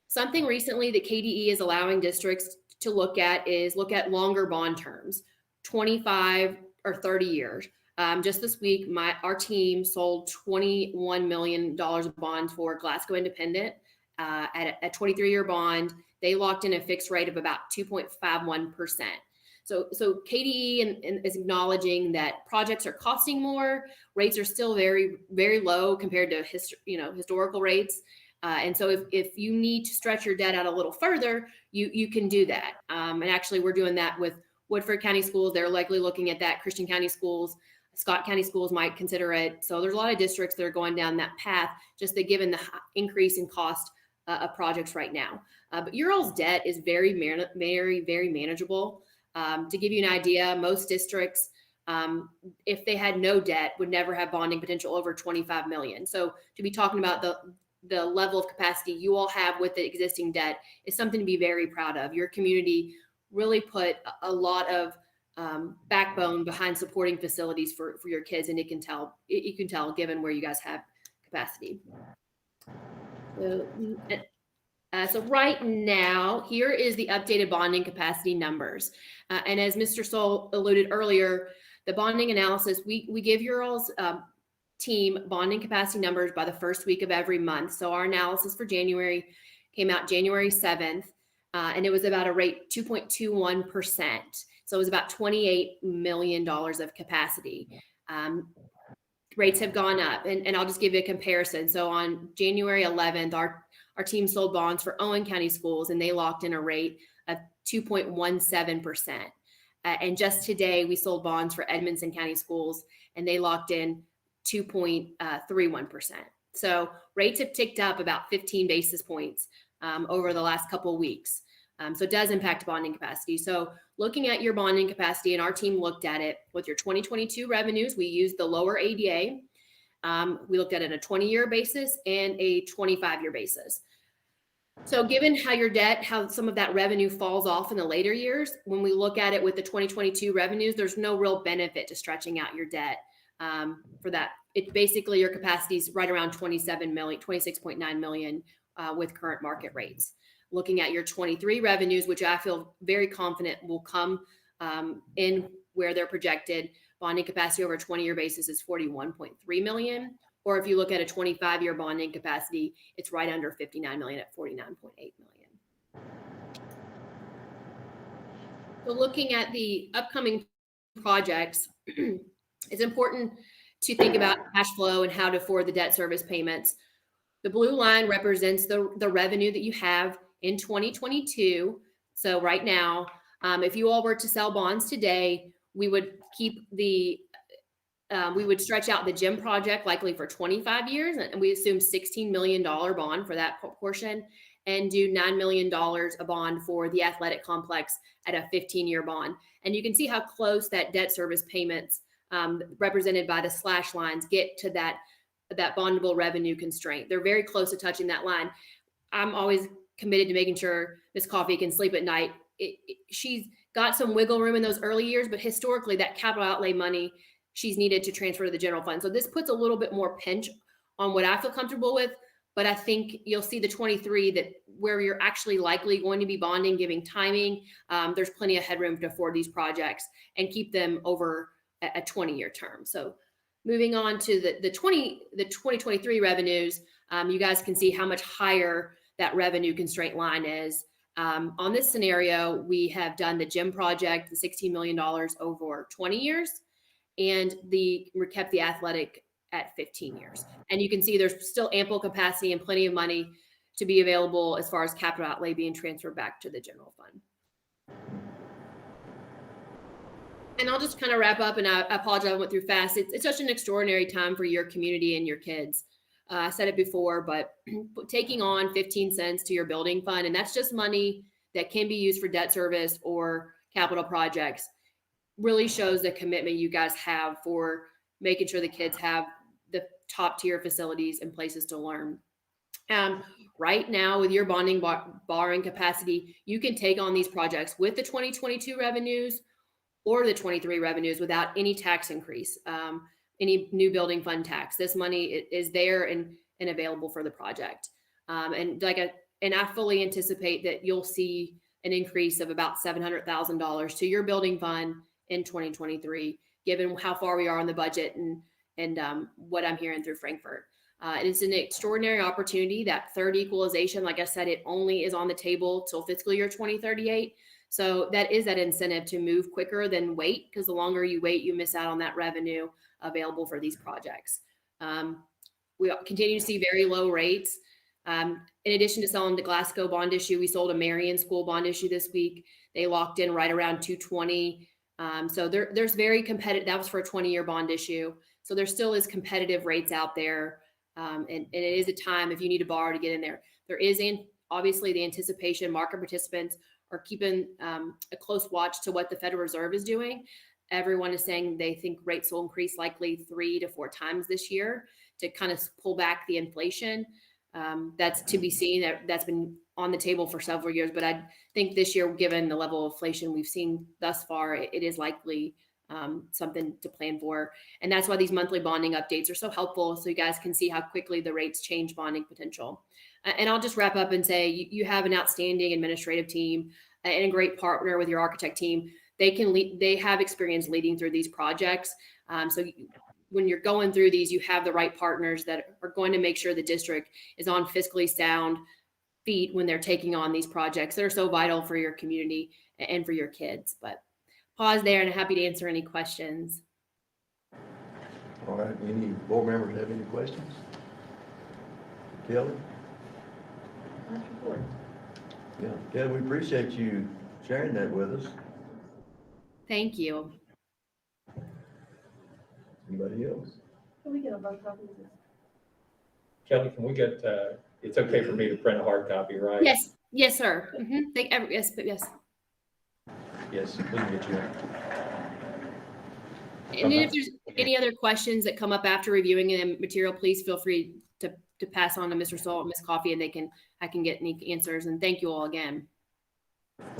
Something recently that KDE is allowing districts to look at longer bond terms, 25 or 30 years. Just this week, our team sold $21 million of bonds for Glasgow Independent at a 23-year bond. They locked in a fixed rate of about 2.51%. So KDE is acknowledging that projects are costing more. Rates are still very, very low compared to historical rates. And so if you need to stretch your debt out a little further, you can do that. And actually, we're doing that with Woodford County Schools. They're likely looking at that. Christian County Schools, Scott County Schools might consider it. So there's a lot of districts that are going down that path, just that given the increase in cost of projects right now. But your all's debt is very, very, very manageable. To give you an idea, most districts, if they had no debt, would never have bonding potential over 25 million. So to be talking about the level of capacity you all have with the existing debt is something to be very proud of. Your community really put a lot of backbone behind supporting facilities for your kids, and you can tell given where you guys have capacity. So right now, here is the updated bonding capacity numbers. And as Mr. Soul alluded earlier, the bonding analysis, we give your all's team bonding capacity numbers by the first week of every month. So our analysis for January came out January 7th, and it was about a rate 2.21%. So it was about $28 million of capacity. Rates have gone up, and I'll just give you a comparison. So on January 11th, our team sold bonds for Owen County Schools, and they locked in a rate of 2.17%. And just today, we sold bonds for Edmonson County Schools, and they locked in 2.31%. So rates have ticked up about 15 basis points over the last couple of weeks. So it does impact bonding capacity. So looking at your bonding capacity, and our team looked at it with your 2022 revenues, we used the lower ADA. We looked at it on a 20-year basis and a 25-year basis. So given how some of that revenue falls off in the later years, when we look at it with the 2022 revenues, there's no real benefit to stretching out your debt for that. It basically, your capacity is right around 26.9 million with current market rates. Looking at your 23 revenues, which I feel very confident will come in where they're projected, bonding capacity over a 20-year basis is 41.3 million. Or if you look at a 25-year bonding capacity, it's right under 59 million at 49.8 million. So looking at the upcoming projects, it's important to think about cash flow and how to afford the debt service payments. The blue line represents the revenue that you have in 2022. So right now, if you all were to sell bonds today, we would we would stretch out the gym project likely for 25 years, and we assume $16 million bond for that portion, and do $9 million a bond for the athletic complex at a 15-year bond. And you can see how close that debt service payments represented by the slash lines get to that bondable revenue constraint. They're very close to touching that line. I'm always committed to making sure Ms. Coffey can sleep at night. She's got some wiggle room in those early years, but historically that capital outlay money she's needed to transfer to the general fund. So this puts a little bit more pinch on what I feel comfortable with, but I think you'll see the 23 that where you're actually likely going to be bonding, giving timing, there's plenty of headroom to afford these projects and keep them over a 20-year term. So moving on to the 2023 revenues, you guys can see how much higher that revenue constraint line is. On this scenario, we have done the gym project, the $16 million over 20 years, and we kept the athletic at 15 years. And you can see there's still ample capacity and plenty of money to be available as far as capital outlay being transferred back to the general fund. And I'll just kind of wrap up, and I apologize I went through fast. It's such an extraordinary time for your community and your kids. I said it before, but taking on 15 cents to your building fund, and that's just money that can be used for debt service or capital projects, really shows the commitment you guys have for making sure the kids have the top tier facilities and places to learn. Right now, with your bonding borrowing capacity, you can take on these projects with the 2022 revenues or the 23 revenues without any tax increase, any new building fund tax. This money is there and available for the project. And I fully anticipate that you'll see an increase of about $700,000 to your building fund in 2023, given how far we are on the budget and what I'm hearing through Frankfurt. It's an extraordinary opportunity. That third equalization, like I said, it only is on the table till fiscal year 2038. So that is that incentive to move quicker than wait, because the longer you wait, you miss out on that revenue available for these projects. We continue to see very low rates. In addition to selling the Glasgow bond issue, we sold a Marion School bond issue this week. They locked in right around 220. So there's very competitive. That was for a 20-year bond issue. So there still is competitive rates out there. And it is a time if you need to borrow to get in there. There is obviously the anticipation. Market participants are keeping a close watch to what the Federal Reserve is doing. Everyone is saying they think rates will increase likely 3 to 4 times this year to kind of pull back the inflation. That's to be seen. That's been on the table for several years, but I think this year, given the level of inflation we've seen thus far, it is likely something to plan for. And that's why these monthly bonding updates are so helpful, so you guys can see how quickly the rates change bonding potential. And I'll just wrap up and say you have an outstanding administrative team and a great partner with your architect team. They have experience leading through these projects. When you're going through these, you have the right partners that are going to make sure the district is on fiscally sound feet when they're taking on these projects that are so vital for your community and for your kids. But pause there, and I'm happy to answer any questions. All right, any board members have any questions? Kelly? Yeah, Kelly, we appreciate you sharing that with us. Thank you. Anybody else? Can we get a bunch of these? Kelly, can we get, it's okay for me to print a hard copy, right? Yes, sir. Yes. Yes, we can get you. And then if there's any other questions that come up after reviewing the material, please feel free to pass on to Mr. Salt and Ms. Coffey, and I can get any answers. And thank you all again.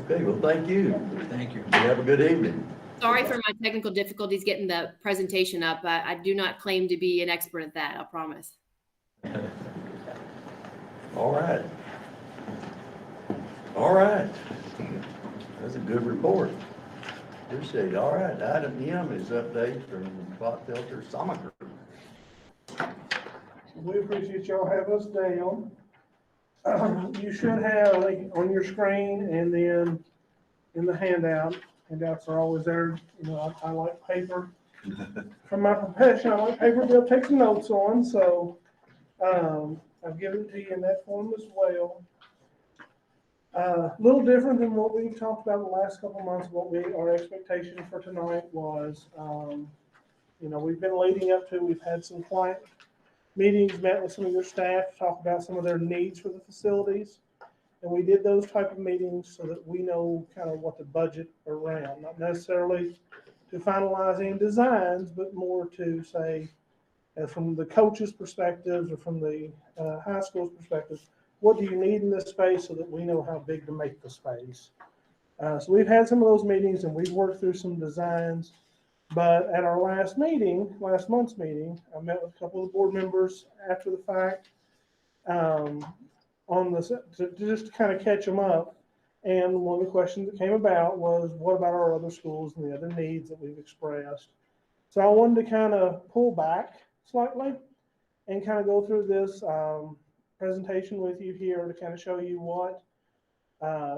Okay, well, thank you. Thank you. Have a good evening. Sorry for my technical difficulties getting the presentation up. I do not claim to be an expert at that, I promise. All right. All right. That's a good report. Appreciate it. All right, item M is update from Clock Filter Summer. We appreciate y'all have us down. You should have on your screen and then in the handout. Handouts are always there. You know, I like paper. From my profession, I like paper to be able to take some notes on. So I've given it to you in that form as well. A little different than what we've talked about the last couple of months. Our expectation for tonight was, we've been leading up to. We've had some client meetings, met with some of your staff to talk about some of their needs for the facilities. And we did those type of meetings so that we know kind of what the budget around, not necessarily to finalize any designs, but more to say, from the coaches' perspectives or from the high school's perspective, what do you need in this space so that we know how big to make the space. So we've had some of those meetings and we've worked through some designs. But at our last month's meeting, I met with a couple of board members after the fact just to kind of catch them up. And one of the questions that came about was, what about our other schools and the other needs that we've expressed? So I wanted to kind of pull back slightly and kind of go through this presentation with you here to kind of show you what,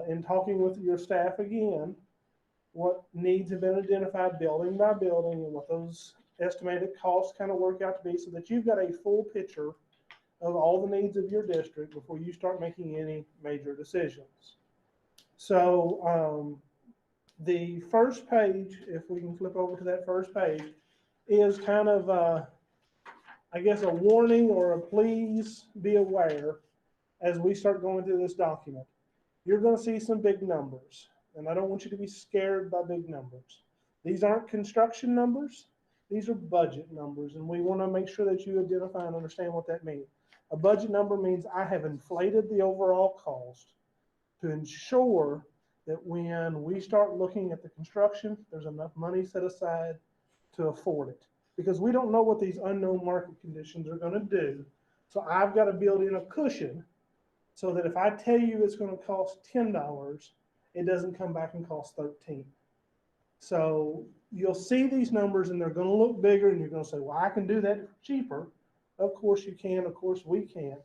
in talking with your staff again, what needs have been identified building by building and what those estimated costs kind of work out to be so that you've got a full picture of all the needs of your district before you start making any major decisions. So the first page, if we can flip over to that first page, is kind of, I guess, a warning or a please be aware as we start going through this document. You're going to see some big numbers, and I don't want you to be scared by big numbers. These aren't construction numbers. these are budget numbers, and we want to make sure that you identify and understand what that means. A budget number means I have inflated the overall cost to ensure that when we start looking at the construction, there's enough money set aside to afford it. Because we don't know what these unknown market conditions are going to do. So I've got to build in a cushion so that if I tell you it's going to cost $10, it doesn't come back and cost 13. So you'll see these numbers and they're going to look bigger and you're going to say, well, I can do that cheaper. Of course you can, of course we can.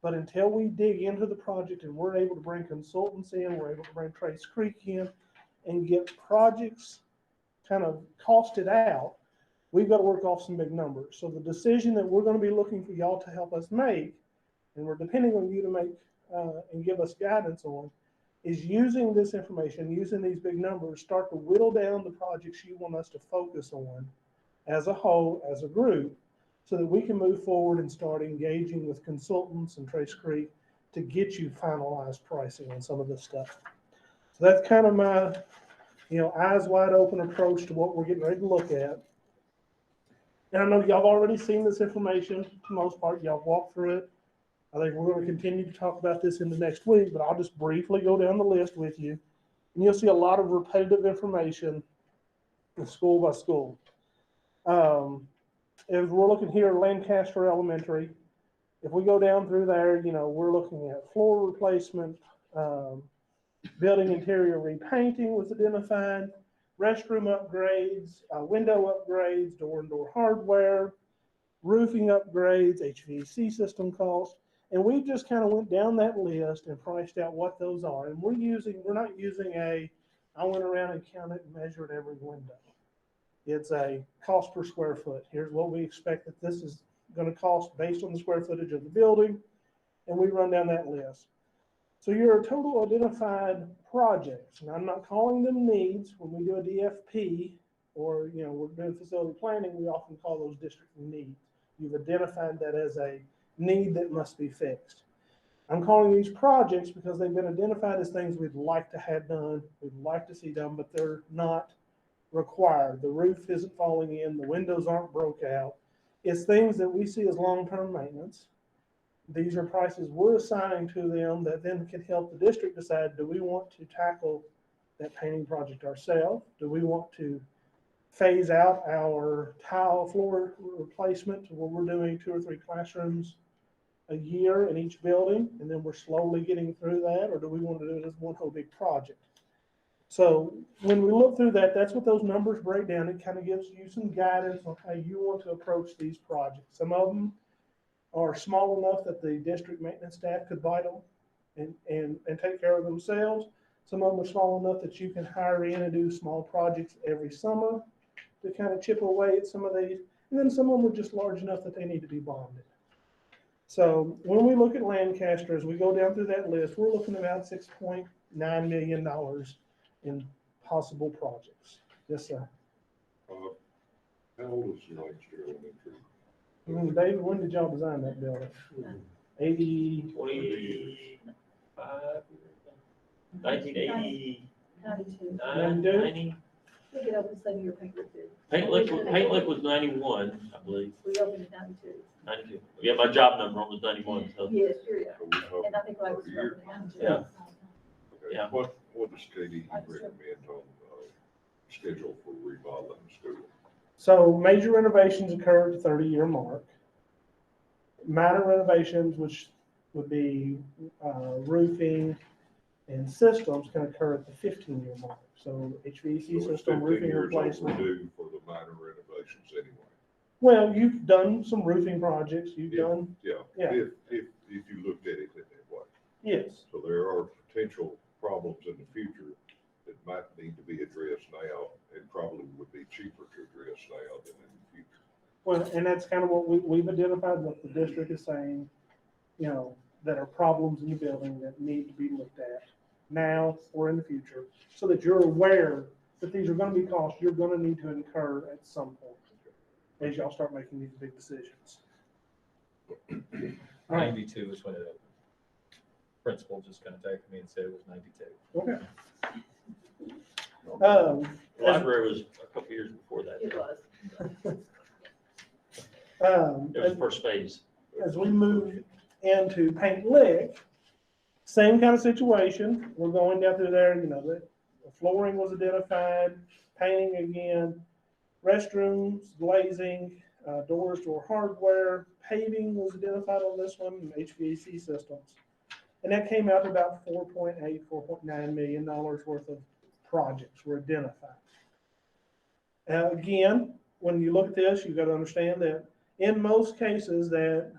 But until we dig into the project and we're able to bring consultants in, we're able to bring Trace Creek in and get projects kind of costed out, we've got to work off some big numbers. So the decision that we're going to be looking for y'all to help us make, and we're depending on you to make and give us guidance on, is using this information, using these big numbers, start to whittle down the projects you want us to focus on as a whole, as a group, so that we can move forward and start engaging with consultants and Trace Creek to get you finalized pricing on some of this stuff. So that's kind of my, eyes wide open approach to what we're getting ready to look at. And I know y'all have already seen this information, for the most part, y'all walked through it. I think we're going to continue to talk about this in the next week, but I'll just briefly go down the list with you. And you'll see a lot of repetitive information school by school. As we're looking here at Lancaster Elementary, if we go down through there, we're looking at floor replacement, building interior repainting was identified, restroom upgrades, window upgrades, door and door hardware, roofing upgrades, HVAC system costs. And we just kind of went down that list and priced out what those are. And we're not using I went around and counted and measured every window. It's a cost per square foot. Here's what we expect that this is going to cost based on the square footage of the building. And we run down that list. So your total identified projects, and I'm not calling them needs. When we do a DFP or, we're doing facility planning, we often call those district needs. You've identified that as a need that must be fixed. I'm calling these projects because they've been identified as things we'd like to have done, we'd like to see done, but they're not required. The roof isn't falling in, the windows aren't broke out. It's things that we see as long-term maintenance. These are prices we're assigning to them that then can help the district decide, do we want to tackle that painting project ourselves? Do we want to phase out our tile floor replacement to where we're doing 2 or 3 classrooms a year in each building, and then we're slowly getting through that? Or do we want to do it as one whole big project? So when we look through that, that's what those numbers break down. It kind of gives you some guidance on how you want to approach these projects. Some of them are small enough that the district maintenance staff could bite them and take care of themselves. Some of them are small enough that you can hire in and do small projects every summer to kind of chip away at some of these. And then some of them are just large enough that they need to be bonded. So when we look at Lancaster, as we go down through that list, we're looking at about $6.9 million in possible projects. Yes, sir. How old is Lancaster Elementary? David, when did y'all design that building? 80. 25, 1980, 92. 90. We get open 7-year paper too. Paint Lick was 91, I believe, We opened in 92. 92. Yeah, my job number on was 91, so. Yes, sure, yeah. So we hope And I think I was for a year. open in 92. Yeah. Okay. Yeah. What does KD recommend on schedule for remodeling the school? So major renovations occur at the 30-year mark. Minor renovations, which would be roofing and systems, can occur at the 15-year mark. So HVAC So it's system, 15 roofing years replacement. overdue for the minor renovations anyway. Well, you've done some roofing projects. You've done, Yeah, Yeah. if you looked at it in that way. yes. So there are potential problems in the future that might need to be addressed now and probably would be cheaper to address now than in the future. Well, and that's kind of what we've identified, what the district is saying, that are problems in the building that need to be looked at now or in the future, so that you're aware that these are going to be costs you're going to need to incur at some point as y'all start making these big decisions. All right. 92 is when it opened. Principal just contacted me and said it was 92. Okay. The library was a couple years before that. It was. It was the first phase. As we move into Paint Lick, same kind of situation. We're going down through there, the flooring was identified, painting again, restrooms, glazing, doors, door hardware, paving was identified on this one, and HVAC systems. And that came out to about $4.8, $4.9 million worth of projects were identified. Again, when you look at this, you've got to understand that in most cases that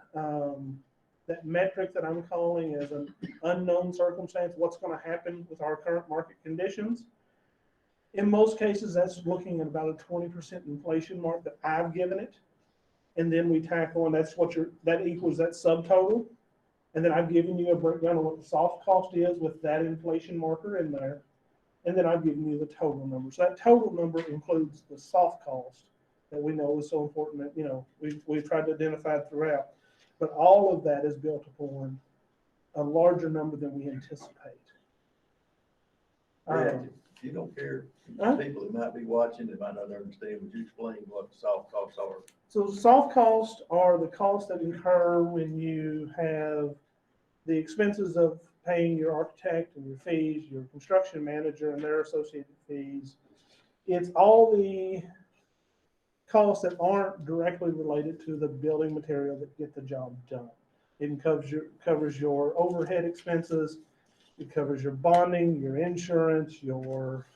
metric that I'm calling as an unknown circumstance, what's going to happen with our current market conditions, in most cases, that's looking at about a 20% inflation mark that I've given it. And then we tackle, and that's what that equals that subtotal. And then I've given you a breakdown of what the soft cost is with that inflation marker in there. And then I've given you the total number. So that total number includes the soft cost that we know is so important that, we've tried to identify throughout. But all of that is built upon a larger number than we anticipate. If you don't care, Huh? people that might be watching, that might not understand, would you explain what the soft costs are? So soft costs are the costs that incur when you have the expenses of paying your architect and your fees, your construction manager and their associated fees. It's all the costs that aren't directly related to the building material that get the job done. It covers your overhead expenses. It covers your bonding, your insurance, your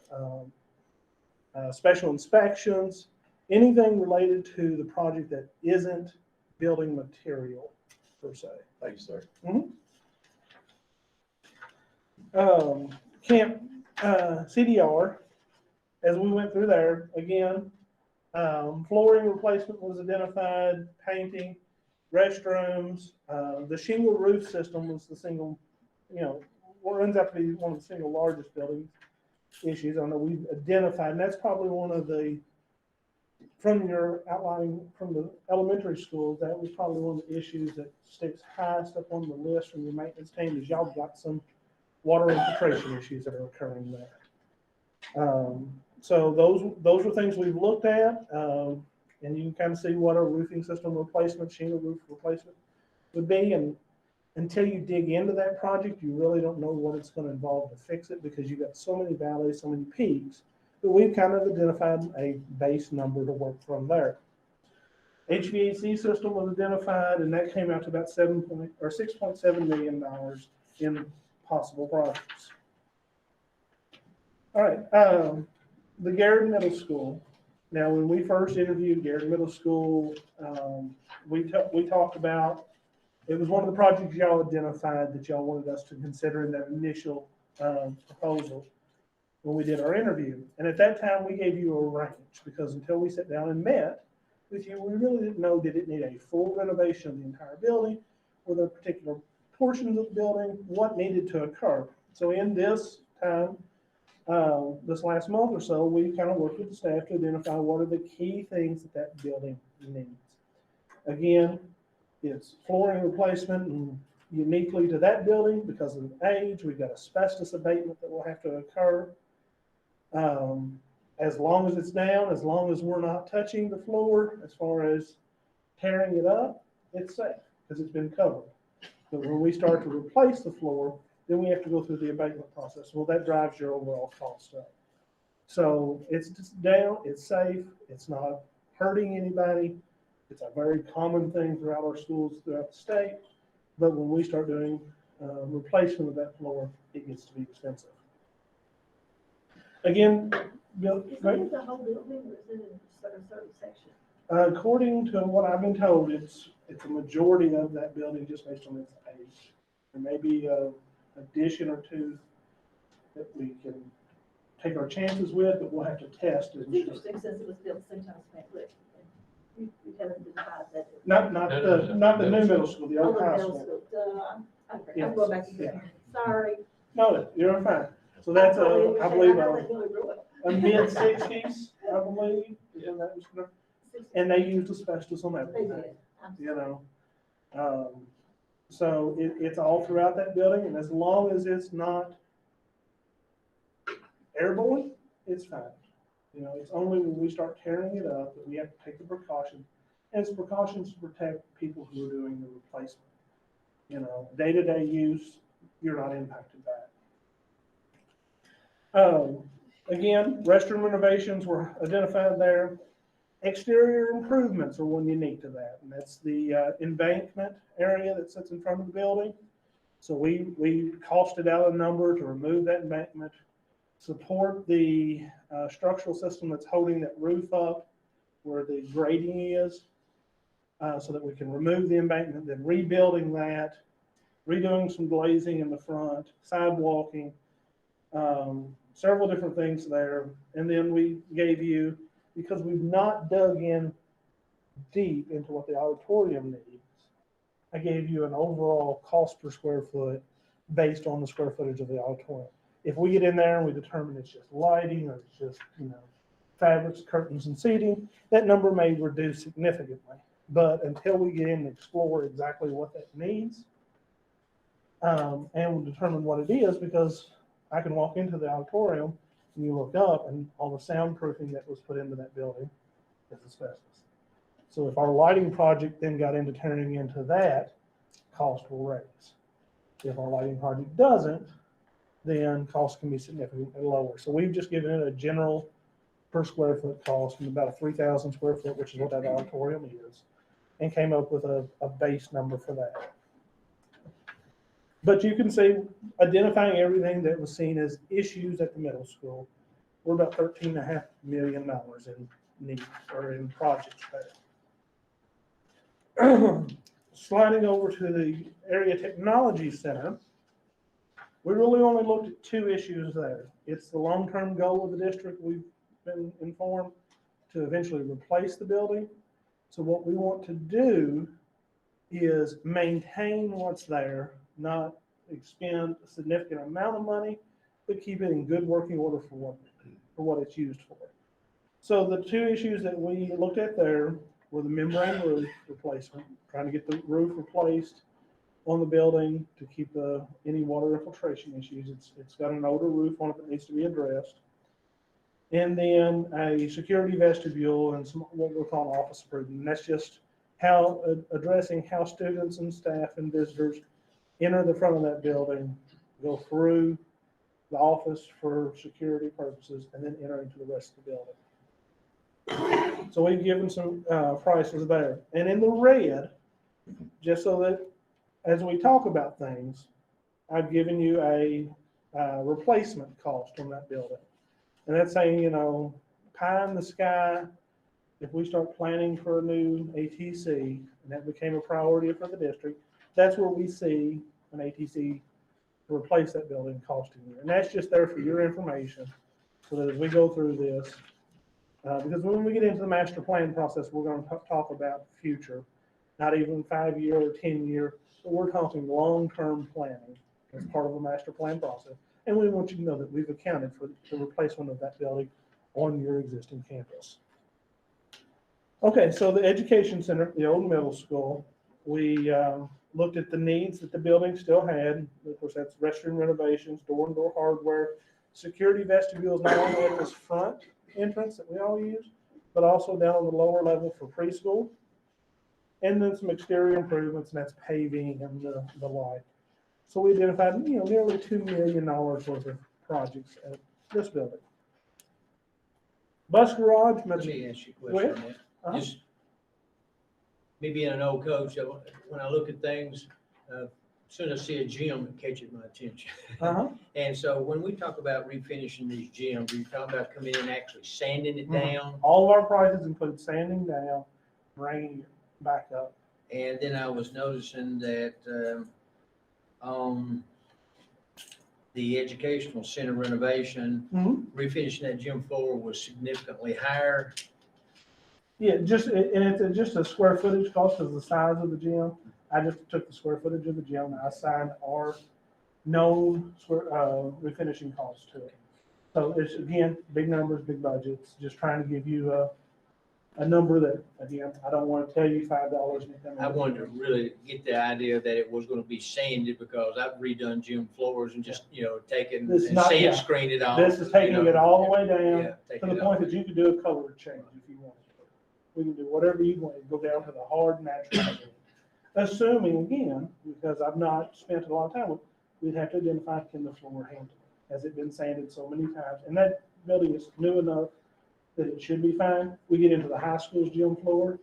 special inspections, anything related to the project that isn't building material per se. Thank you, sir. Camp CDR, as we went through there, again, flooring replacement was identified, painting, restrooms, the shingle roof system was the single, runs out to be one of the single largest building issues. I know we've identified, and that's probably one of the, from your outlining from the elementary schools, that was probably one of the issues that sticks highest up on the list from your maintenance team is y'all got some water infiltration issues that are occurring there. So those are things we've looked at, and you can kind of see what a roofing system replacement, shingle roof replacement would be. And until you dig into that project, you really don't know what it's going to involve to fix it because you've got so many valleys, so many peaks. But we've kind of identified a base number to work from there. HVAC system was identified, and that came out to about $6.7 million in possible projects. All right, the Garrard Middle School. Now, when we first interviewed Garrard Middle School, we talked about, it was one of the projects y'all identified that y'all wanted us to consider in that initial proposal when we did our interview. And at that time, we gave you a range because until we sat down and met with you, we really didn't know, did it need a full renovation of the entire building? Were there particular portions of the building? What needed to occur? So in this time, this last month or so, we kind of worked with the staff to identify what are the key things that that building needs. Again, it's flooring replacement, and uniquely to that building because of age, we've got asbestos abatement that will have to occur. As long as it's down, as long as we're not touching the floor, as far as tearing it up, it's safe because it's been covered. But when we start to replace the floor, then we have to go through the abatement process. Well, that drives your overall cost up. So it's just down, it's safe, it's not hurting anybody. It's a very common thing throughout our schools throughout the state. But when we start doing replacement of that floor, it gets to be expensive. Again, Is it the whole building or is it in a certain section? according to what I've been told, it's a majority of that building just based on its age. There may be an addition or two that we can take our chances with, but we'll have to test it. It's interesting since it was built the same time as Paint Lick. We haven't identified that. Not the new middle school, the Oh, old the high middle school. school. I'm Yes. going back to Yeah. that. Sorry. No, you're fine. So that's I believe a mid mid-60s, I believe, is when that was constructed. And they used asbestos on They everything, did. you know. So it's all throughout that building, and as long as it's not airborne, it's fine. You know, it's only when we start tearing it up that we have to take the precaution And it's precautions to protect people who are doing the replacement. You know, day-to-day use, you're not impacted by it. Again, restroom renovations were identified there. Exterior improvements are one unique to that, and that's the embankment area that sits in front of the building. So we costed out a number to remove that embankment, support the structural system that's holding that roof up where the grading is, so that we can remove the embankment, then rebuilding that, redoing some glazing in the front, sidewalking, several different things there. And then we gave you, because we've not dug in deep into what the auditorium needs, I gave you an overall cost per square foot based on the square footage of the auditorium. If we get in there and we determine it's just lighting or it's just, fabrics, curtains, and seating, that number may reduce significantly. But until we get in and explore exactly what that needs, and we'll determine what it is, because I can walk into the auditorium and you look up and all the soundproofing that was put into that building is asbestos. So if our lighting project then got into turning into that, cost will raise. If our lighting project doesn't, then cost can be significantly lower. So we've just given it a general per square foot cost of about a 3,000 square foot, which is what that auditorium is, and came up with a base number for that. But you can see, identifying everything that was seen as issues at the middle school, we're about $13.5 million in need or in projects there. Sliding over to the Area Technology Center, we really only looked at two issues there. It's the long-term goal of the district, we've been informed, to eventually replace the building. So what we want to do is maintain what's there, not expend a significant amount of money, but keep it in good working order for what it's used for. So the two issues that we looked at there were the membrane roof replacement, trying to get the roof replaced on the building to keep any water infiltration issues. It's got an older roof on it that needs to be addressed. And then a security vestibule and some what we're calling office improvement. And that's just how addressing how students and staff and visitors enter the front of that building, go through the office for security purposes, and then enter into the rest of the building. So we've given some prices there. And in the red, just so that as we talk about things, I've given you a replacement cost on that building. And that's saying, pie in the sky, if we start planning for a new ATC, and that became a priority for the district, that's where we see an ATC to replace that building costing you. And that's just there for your information, so that as we go through this, because when we get into the master plan process, we're going to talk about future, not even 5-year or 10-year, but we're talking long-term planning as part of a master plan process. And we want you to know that we've accounted for the replacement of that building on your existing campus. Okay, so the education center, the old middle school, we looked at the needs that the building still had. Of course, that's restroom renovations, door-and-door hardware, security vestibules, not only at this front entrance that we all use, but also down on the lower level for preschool. And then some exterior improvements, and that's paving and the like. So we identified, nearly $2 million worth of projects at this building. Bus garage. Let me ask you a Go ahead. question on that. Just me being an old coach, when I look at things, as soon as I see a gym, it catches my attention. And so when we talk about refinishing these gyms, are you talking about coming in and actually sanding it down? All of our prices include sanding down, bringing it back up. And then I was noticing that the educational center renovation, refinishing that gym floor was significantly higher. Yeah, and it's just a square footage cost of the size of the gym. I just took the square footage of the gym and I assigned our known refinishing costs to it. So it's, again, big numbers, big budgets, just trying to give you a number that, again, I don't want to tell you $5. I wanted to really get the idea that it was going to be sanded, because I've redone gym floors and just, taken This is and not- sand yeah. screened it off. This is taking it all the way down Yeah, to taking the it point off. that you could do a color change if you wanted. We can do whatever you want, go down to the hard natural sand. Assuming again, because I've not spent a lot of time with, we'd have to identify can the floor handle it? Has it been sanded so many times? And that building is new enough that it should be fine. We get into the high school's gym floor,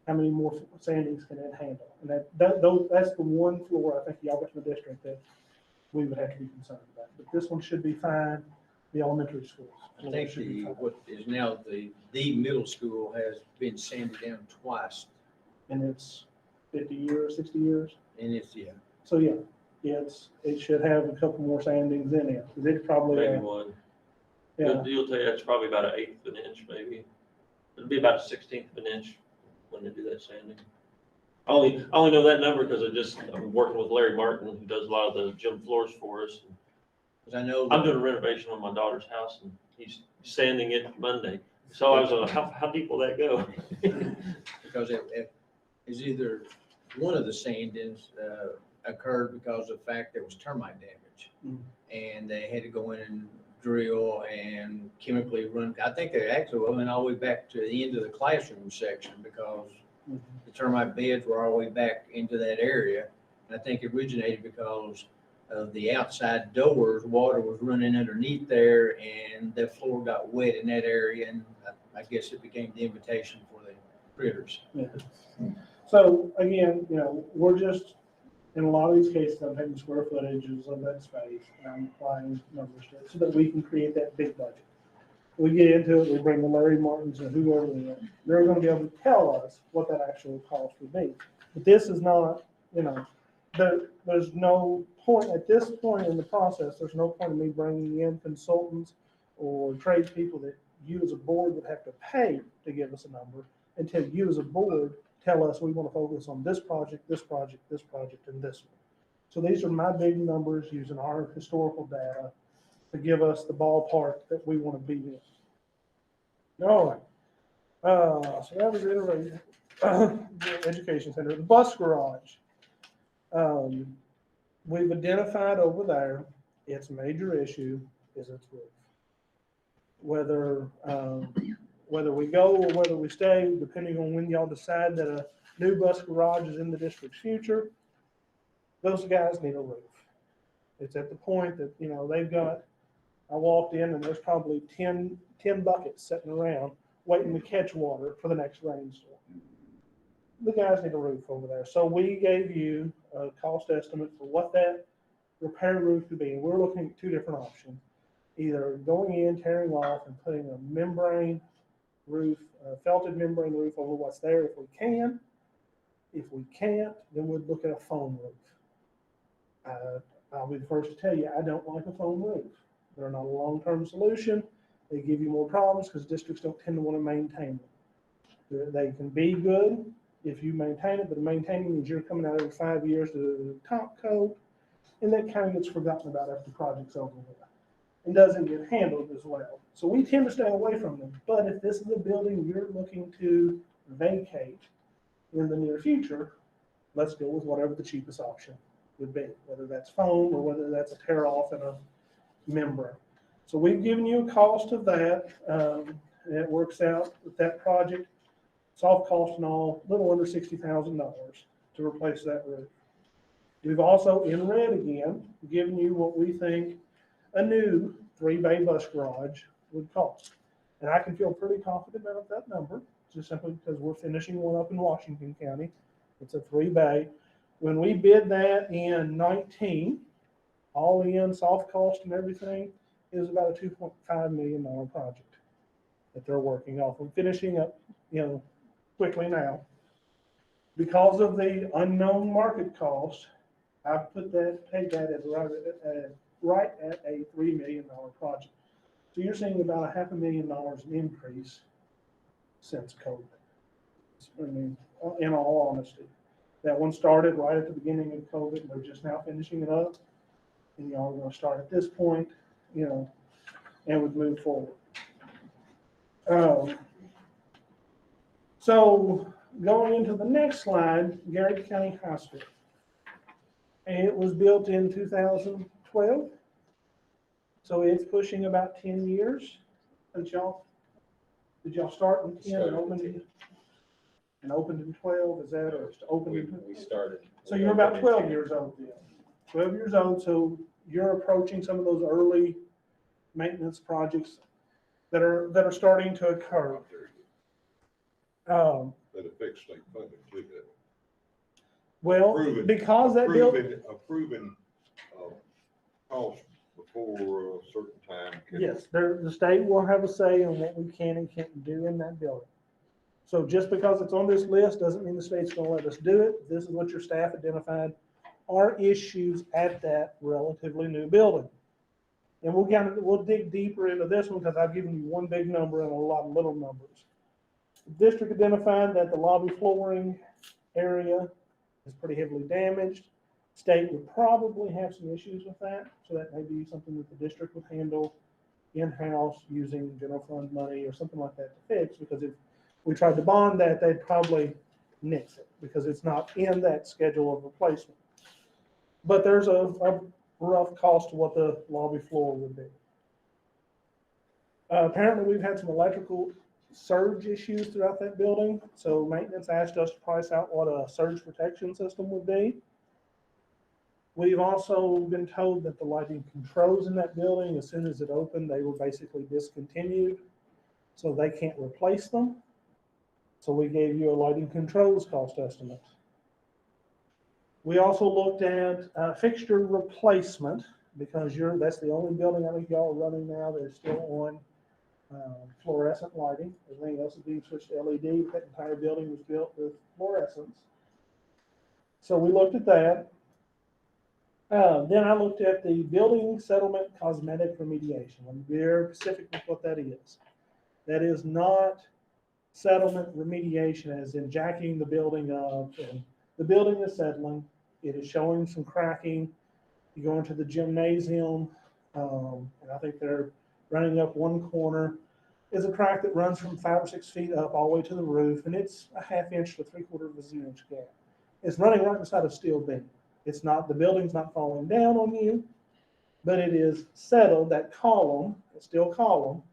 how many more sandings can it handle? And that's the one floor I think y'all got in the district that we would have to be concerned about. But this one should be fine, the elementary schools. I think what is now the middle school has been sanded down twice, And it's 50 years, 60 years. and it's, yeah. So yeah, it should have a couple more sandings in it. It's probably, Maybe one. yeah, You'll tell you that's probably about 1/8 of an inch, maybe. It'll be about 1/16 of an inch when they do that sanding. I only know that number because I'm working with Larry Martin, who does a lot of the gym floors for us. Because I know. I'm doing a renovation on my daughter's house, and he's sanding it Monday. So I was like, how deep will that go? Because it is either one of the sandings occurred because of the fact there was termite damage. Mhm. And they had to go in and drill and chemically run. I think they actually went all the way back to the end of the classroom section because the termite beds were all the way back into that area. And I think it originated because of the outside doors, water was running underneath there and the floor got wet in that area. And I guess it became the invitation for the critters. yeah. So again, we're just, in a lot of these cases, I'm taking square footages of that space and I'm applying numbers to it so that we can create that big budget. We get into it, we bring the Larry Martins and whoever they're going to be able to tell us what that actual cost would be. But this is not, there's no point, at this point in the process, there's no point in me bringing in consultants or tradespeople that you as a board would have to pay to give us a number until you as a board tell us we want to focus on this project, this project, this project, and this one. So these are my big numbers using our historical data to give us the ballpark that we want to be in. All right. So that was the education center. The bus garage. We've identified over there, its major issue is its roof. Whether we go or whether we stay, depending on when y'all decide that a new bus garage is in the district's future, those guys need a roof. It's at the point that, they've got, I walked in and there's probably 10 buckets sitting around waiting to catch water for the next rainstorm. The guys need a roof over there. So we gave you a cost estimate for what that repair roof could be. And we're looking at two different options. Either going in, tearing off, and putting a membrane roof, a felted membrane roof over what's there if we can. If we can't, then we'd look at a foam roof. I'll be the first to tell you, I don't like a foam roof. They're not a long-term solution. They give you more problems because districts don't tend to want to maintain them. They can be good if you maintain it, but maintaining means you're coming out every 5 years to the top coat, and that kind of gets forgotten about after the project's over with. And doesn't get handled as well. So we tend to stay away from them. But if this is a building you're looking to vacate in the near future, let's go with whatever the cheapest option would be, whether that's foam or whether that's a tear off and a membrane. So we've given you a cost of that. And it works out with that project, soft cost and all, a little under $60,000 to replace that roof. We've also, in red again, given you what we think a new 3-bay bus garage would cost. And I can feel pretty confident about that number, just simply because we're finishing one up in Washington County. It's a 3-bay. When we bid that in 19, all in, soft cost and everything, it was about a $2.5 million project that they're working off. We're finishing up, quickly now. Because of the unknown market cost, I've paid that as right at a $3 million project. So you're seeing about $500,000 in increase since COVID. I mean, in all honesty, that one started right at the beginning of COVID. They're just now finishing it up, and y'all are going to start at this point, and would move forward. So going into the next slide, Garrard County High School. It was built in 2012. So it's pushing about 10 years since y'all Did y'all start in ten and Started opened in in, and opened in 12, is that, or opened in? We started. So you're about 12 years old then. 12 years old, so you're approaching some of those early maintenance projects that are starting to occur. That affects state funding too, doesn't it? Well, Approving- because that bill, Approving, costs before a certain time. yes, the state will have a say on what we can and can't do in that building. So just because it's on this list doesn't mean the state's gonna let us do it. This is what your staff identified are issues at that relatively new building. And we'll dig deeper into this one because I've given you one big number and a lot of little numbers. The district identified that the lobby flooring area is pretty heavily damaged. State would probably have some issues with that, so that may be something that the district would handle in-house using general fund money or something like that to fix, because if we tried to bond that, they'd probably nix it because it's not in that schedule of replacement. But there's a rough cost to what the lobby floor would be. Apparently, we've had some electrical surge issues throughout that building, so maintenance asked us to price out what a surge protection system would be. We've also been told that the lighting controls in that building, as soon as it opened, they were basically discontinued, so they can't replace them. So we gave you a lighting controls cost estimate. We also looked at fixture replacement, because that's the only building I think y'all are running now that is still on fluorescent lighting. Everything else is being switched to LED. That entire building was built with fluorescence. So we looked at that. Then I looked at the building settlement cosmetic remediation. I'm very specific with what that is. That is not settlement remediation as in jacking the building up and the building is settling. It is showing some cracking. You go into the gymnasium, and I think they're running up one corner. Is a crack that runs from 5 or 6 feet up all the way to the roof, and it's a 1/2 inch to 3/4 of an inch gap. It's running right beside a steel beam. It's not, the building's not falling down on you, but it is settled. That column, the steel column,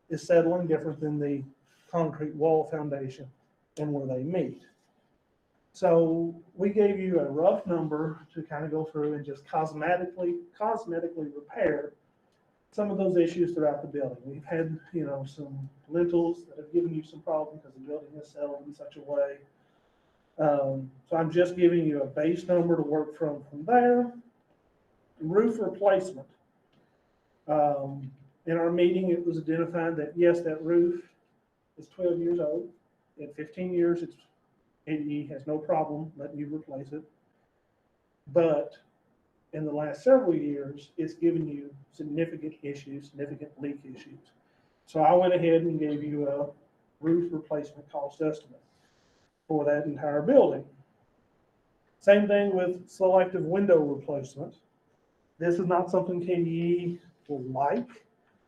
is settling different than the concrete wall foundation and where they meet. So we gave you a rough number to kind of go through and just cosmetically repair some of those issues throughout the building. We've had, some lintels that have given you some problems because the building is settled in such a way. So I'm just giving you a base number to work from there. Roof replacement. In our meeting, it was identified that yes, that roof is 12 years old. At 15 years, it has no problem letting you replace it. But in the last several years, it's given you significant issues, significant leak issues. So I went ahead and gave you a roof replacement cost estimate for that entire building. Same thing with selective window replacement. This is not something KDE will like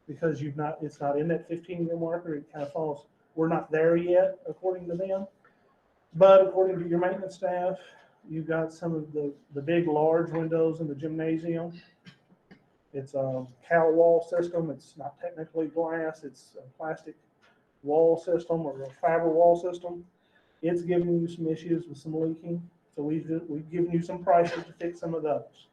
because it's not in that 15-year marker. It kind of falls. We're not there yet, according to them. But according to your maintenance staff, you've got some of the big, large windows in the gymnasium. It's a cowl wall system. It's not technically glass. It's a plastic wall system or a fiber wall system. It's giving you some issues with some leaking. So we've given you some prices to fix some of those.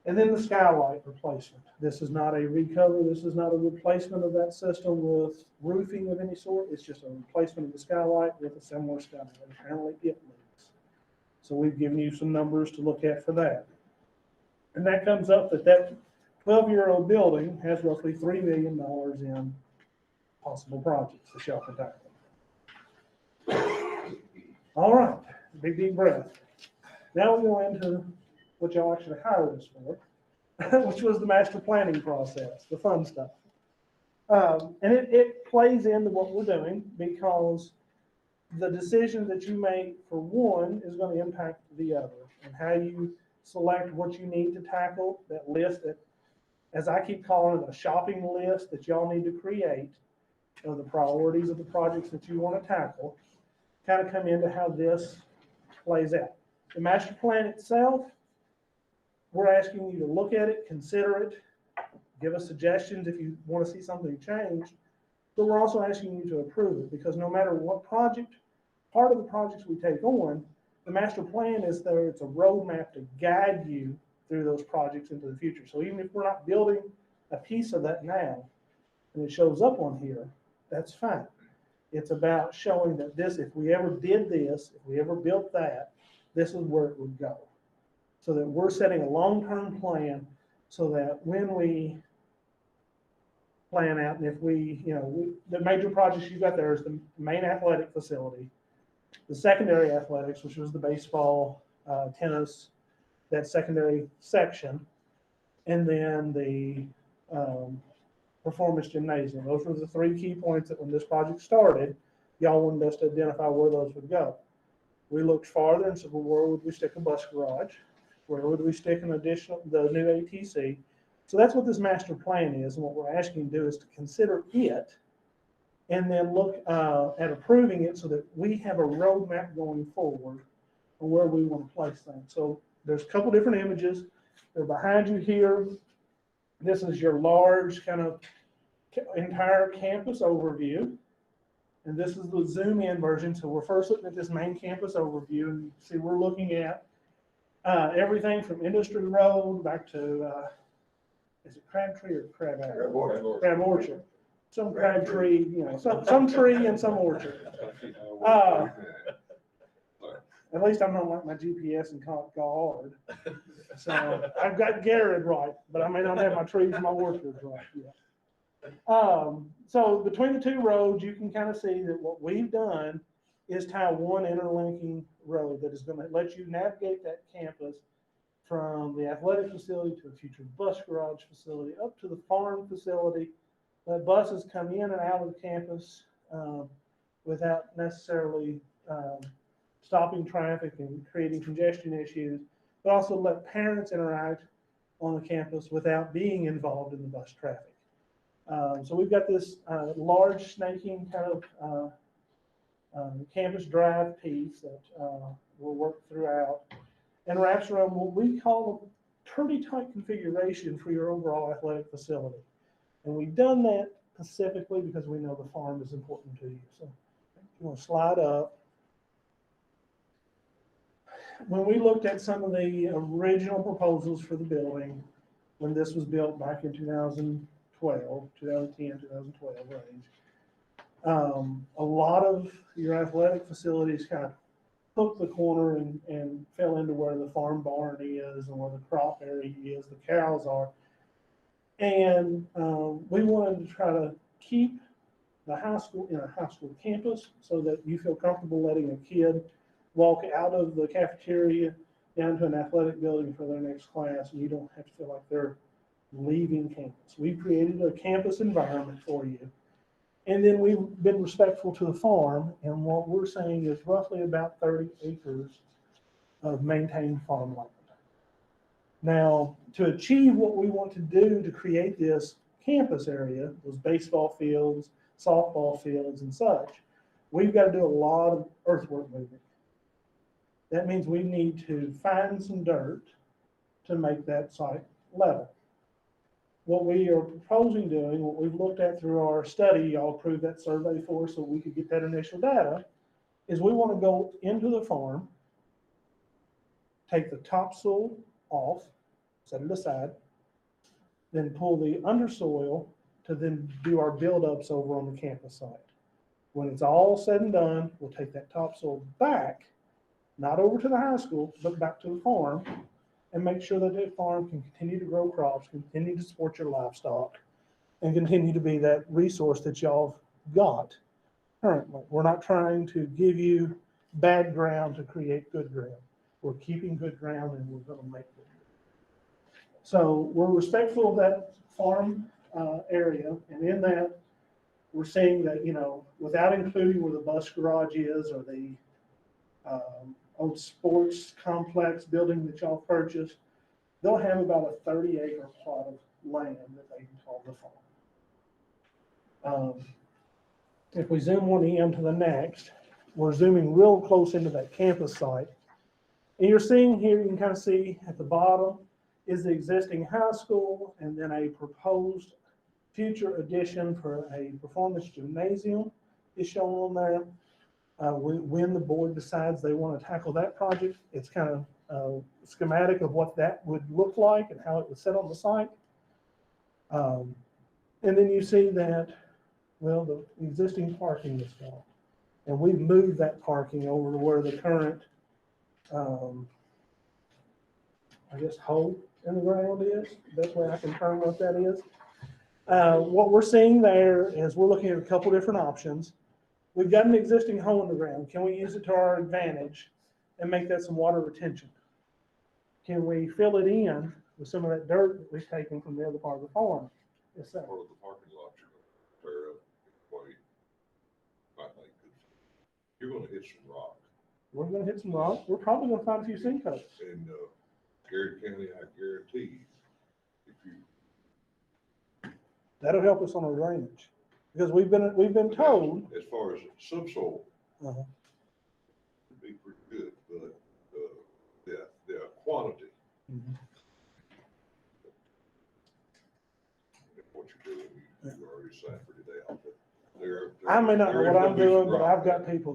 And then the skylight replacement. This is not a recover. This is not a replacement of that system with roofing of any sort. It's just a replacement of the skylight with a similar skylight. Apparently it leaks. So we've given you some numbers to look at for that. And that comes up that 12-year-old building has roughly $3 million in possible projects that y'all can tackle. All right, big deep breath. Now we go into what y'all actually hired us for, which was the master planning process, the fun stuff. And it plays into what we're doing because the decision that you make for one is going to impact the other, and how you select what you need to tackle, that list that, as I keep calling it, a shopping list that y'all need to create of the priorities of the projects that you want to tackle, kind of come into how this plays out. The master plan itself, we're asking you to look at it, consider it, give us suggestions if you want to see something change. But we're also asking you to approve it, because no matter what project, part of the projects we take on, the master plan is there, it's a roadmap to guide you through those projects into the future. So even if we're not building a piece of that now, and it shows up on here, that's fine. It's about showing that this, if we ever did this, if we ever built that, this is where it would go. So that we're setting a long-term plan so that when we plan out, and if we, the major projects you've got there is the main athletic facility, the secondary athletics, which was the baseball, tennis, that secondary section, and then the performance gymnasium. Those were the three key points that when this project started, y'all wanted us to identify where those would go. We looked farther and said, well, where would we stick a bus garage? Where would we stick the new ATC? So that's what this master plan is, and what we're asking you to do is to consider it and then look at approving it so that we have a roadmap going forward on where we want to place things. So there's a couple different images. They're behind you here. This is your large kind of entire campus overview. And this is the zoom in version. So we're first looking at this main campus overview, and you see we're looking at everything from Industry Road back to, is it Crabtree or Crab Apple? Crab Orchard. Some crab tree, some tree and some orchard. At least I'm not like my GPS and Garrard. So I've got Garrard right, but I may not have my trees and my orchards right yet. So between the two roads, you can kind of see that what we've done is tie one interlinking road that is going to let you navigate that campus from the athletic facility to a future bus garage facility up to the farm facility. Let buses come in and out of the campus without necessarily stopping traffic and creating congestion issues, but also let parents interact on the campus without being involved in the bus traffic. So we've got this large snaking kind of campus drive piece that we'll work throughout and wraps around what we call a pretty tight configuration for your overall athletic facility. And we've done that specifically because we know the farm is important to you. So you want to slide up. When we looked at some of the original proposals for the building, when this was built back in 2012, 2010, 2012 range, a lot of your athletic facilities kind of hooked the corner and fell into where the farm barn is and where the crop area is, the cows are. And we wanted to try to keep the high school in a high school campus so that you feel comfortable letting a kid walk out of the cafeteria down to an athletic building for their next class, and you don't have to feel like they're leaving campus. We created a campus environment for you. And then we've been respectful to the farm, and what we're saying is roughly about 30 acres of maintained farmland. Now, to achieve what we want to do to create this campus area, those baseball fields, softball fields, and such, we've got to do a lot of earthwork moving. That means we need to find some dirt to make that site level. What we are proposing doing, what we've looked at through our study, y'all approved that survey for us so we could get that initial data, is we want to go into the farm, take the topsoil off, set it aside, then pull the undersoil to then do our build-ups over on the campus site. When it's all said and done, we'll take that topsoil back, not over to the high school, but back to the farm, and make sure that that farm can continue to grow crops, continue to support your livestock, and continue to be that resource that y'all have got currently. We're not trying to give you bad ground to create good ground. We're keeping good ground, and we're going to make good ground. So we're respectful of that farm area, and in that, we're saying that, without including where the bus garage is or the old sports complex building that y'all purchased, they'll have about a 30-acre plot of land that they can call the farm. If we zoom one in to the next, we're zooming real close into that campus site. And you're seeing here, you can kind of see at the bottom is the existing high school and then a proposed future addition for a performance gymnasium is shown on there. When the board decides they want to tackle that project, it's kind of schematic of what that would look like and how it would sit on the site. And then you see that, well, the existing parking is gone. And we've moved that parking over to where the current, I guess, hole in the ground is. That's where I can term what that is. What we're seeing there is we're looking at a couple different options. We've got an existing hole in the ground. Can we use it to our advantage and make that some water retention? Can we fill it in with some of that dirt that we've taken from the other part of the farm? Yes, sir. Part of the parking lot you're gonna tear up, quite, I think, you're gonna hit some rock. We're gonna hit some rock. We're probably gonna find a few sinkholes. In Garrard County, I guarantee, if you, That'll help us on our drainage. Because we've been told, as far as subsoil, uh-huh, it'd be pretty good, but the quantity, mhm. what you're doing, you already separated it out. But there- I may not know there what is I'm gonna be some doing, but rock I've got there. people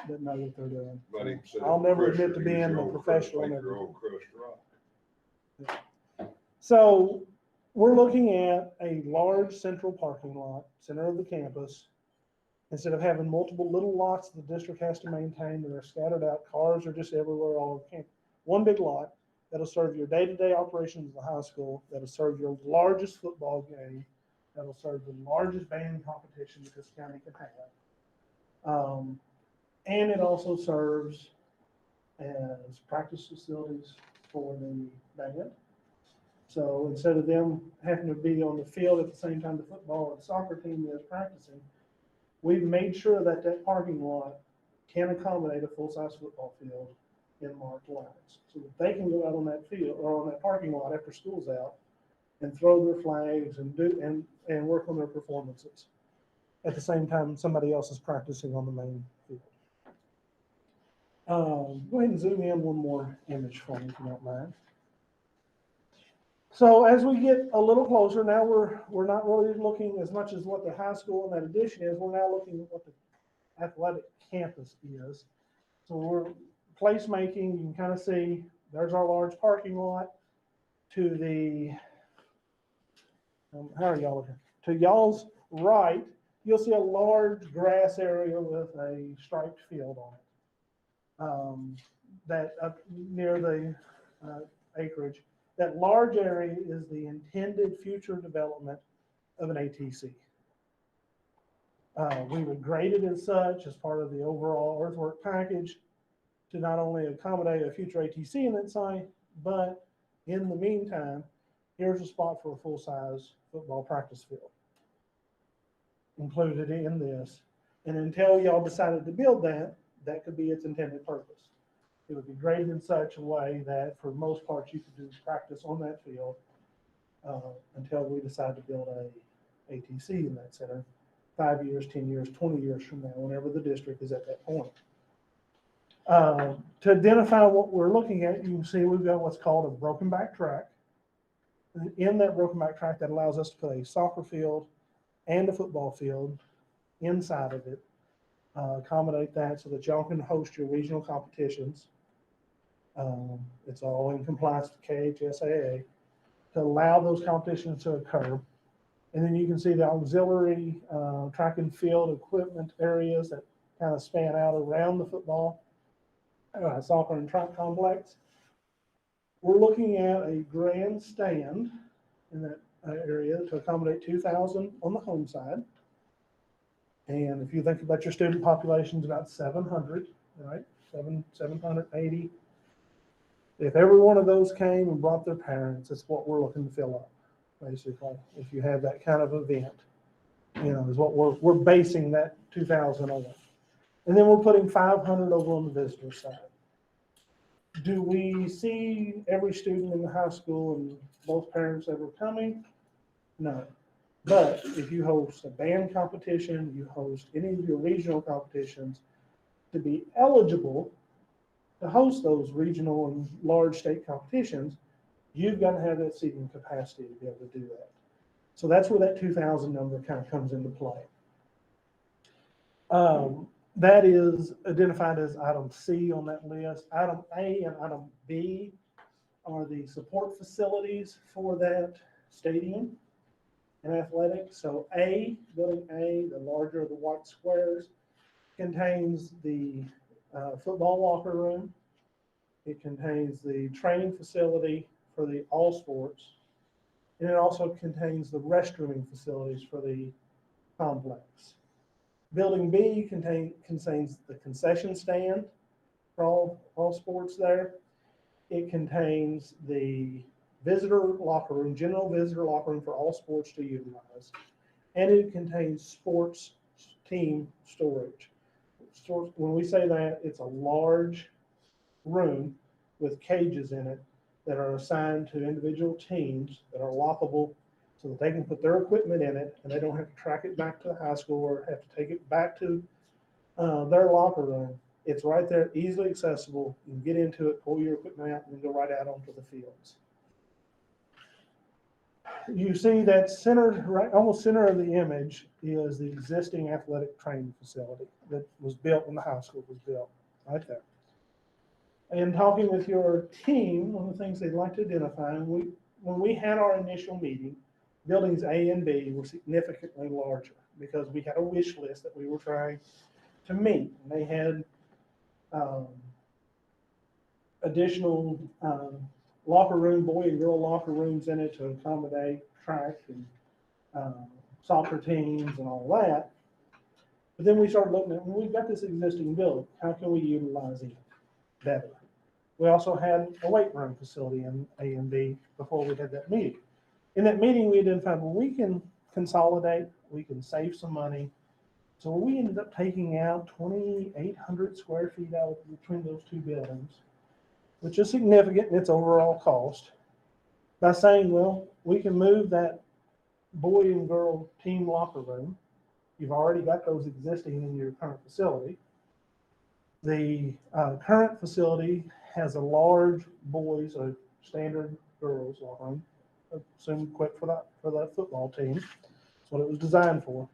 that know what they're doing. Might even set I'll up never pressure, admit to being use your a own professional crushed- in make your everything. own crushed rock. So we're looking at a large central parking lot, center of the campus. Instead of having multiple little lots the district has to maintain that are scattered out, cars are just everywhere all over campus. One big lot that'll serve your day-to-day operations of the high school, that'll serve your largest football game, that'll serve the largest band competition that this county can have. And it also serves as practice facilities for the band. So instead of them having to be on the field at the same time the football and soccer team is practicing, we've made sure that that parking lot can accommodate a full-size football field in marked lines. So that they can go out on that field or on that parking lot after school's out and throw their flags and and work on their performances. At the same time, somebody else is practicing on the main field. Go ahead and zoom in one more image for me if you don't mind. So as we get a little closer, now we're not really looking as much as what the high school and that addition is. We're now looking at what the athletic campus is. So we're placemaking. You can kind of see there's our large parking lot. To the how are y'all looking? To y'all's right, you'll see a large grass area with a striped field on it. That up near the acreage. That large area is the intended future development of an ATC. We would grade it as such as part of the overall earthwork package to not only accommodate a future ATC in that site, but in the meantime, here's a spot for a full-size football practice field included in this. And until y'all decided to build that, that could be its intended purpose. It would be graded in such a way that for most parts you could do practice on that field until we decide to build a ATC in that center 5 years, 10 years, 20 years from now, whenever the district is at that point. To identify what we're looking at, you can see we've got what's called a broken back track. In that broken back track, that allows us to put a soccer field and a football field inside of it. Accommodate that so that y'all can host your regional competitions. It's all in compliance with KHSAA to allow those competitions to occur. And then you can see the auxiliary track and field equipment areas that kind of span out around the football, soccer and track complex. We're looking at a grandstand in that area to accommodate 2,000 on the home side. And if you think about your student population, it's about 700, right? 780. If every one of those came and brought their parents, it's what we're looking to fill up, basically. If you have that kind of event, you know, is what we're basing that 2,000 on. And then we're putting 500 over on the visitor side. Do we see every student in the high school and both parents ever coming? No. But if you host a band competition, you host any of your regional competitions, to be eligible to host those regional and large state competitions, you've got to have that seating capacity to be able to do that. So that's where that 2,000 number kind of comes into play. That is identified as item C on that list. Item A and item B are the support facilities for that stadium and athletics. So A, building A, the larger of the white squares, contains the football locker room. It contains the training facility for the all sports. And it also contains the restrooming facilities for the complex. Building B contains the concession stand for all sports there. It contains the visitor locker room, general visitor locker room for all sports to utilize. And it contains sports team storage. When we say that, it's a large room with cages in it that are assigned to individual teams that are lockable so that they can put their equipment in it and they don't have to track it back to the high school or have to take it back to their locker room. It's right there, easily accessible. You can get into it, pull your equipment out, and then go right out onto the fields. You see that center, right, almost center of the image is the existing athletic training facility that was built when the high school was built, right there. And talking with your team, one of the things they'd like to identify, and when we had our initial meeting, buildings A and B were significantly larger because we had a wish list that we were trying to meet. And they had additional locker room, boy and girl locker rooms in it to accommodate track and soccer teams and all that. But then we started looking at, well, we've got this existing building, how can we utilize it better? We also had a weight room facility in A and B before we had that meeting. In that meeting, we identified, well, we can consolidate, we can save some money. So we ended up taking out 2,800 square feet out between those two buildings, which is significant in its overall cost, by saying, well, we can move that boy and girl team locker room. You've already got those existing in your current facility. The current facility has a large boys, a standard girls locker room, assumed equipped for that football team. That's what it was designed for.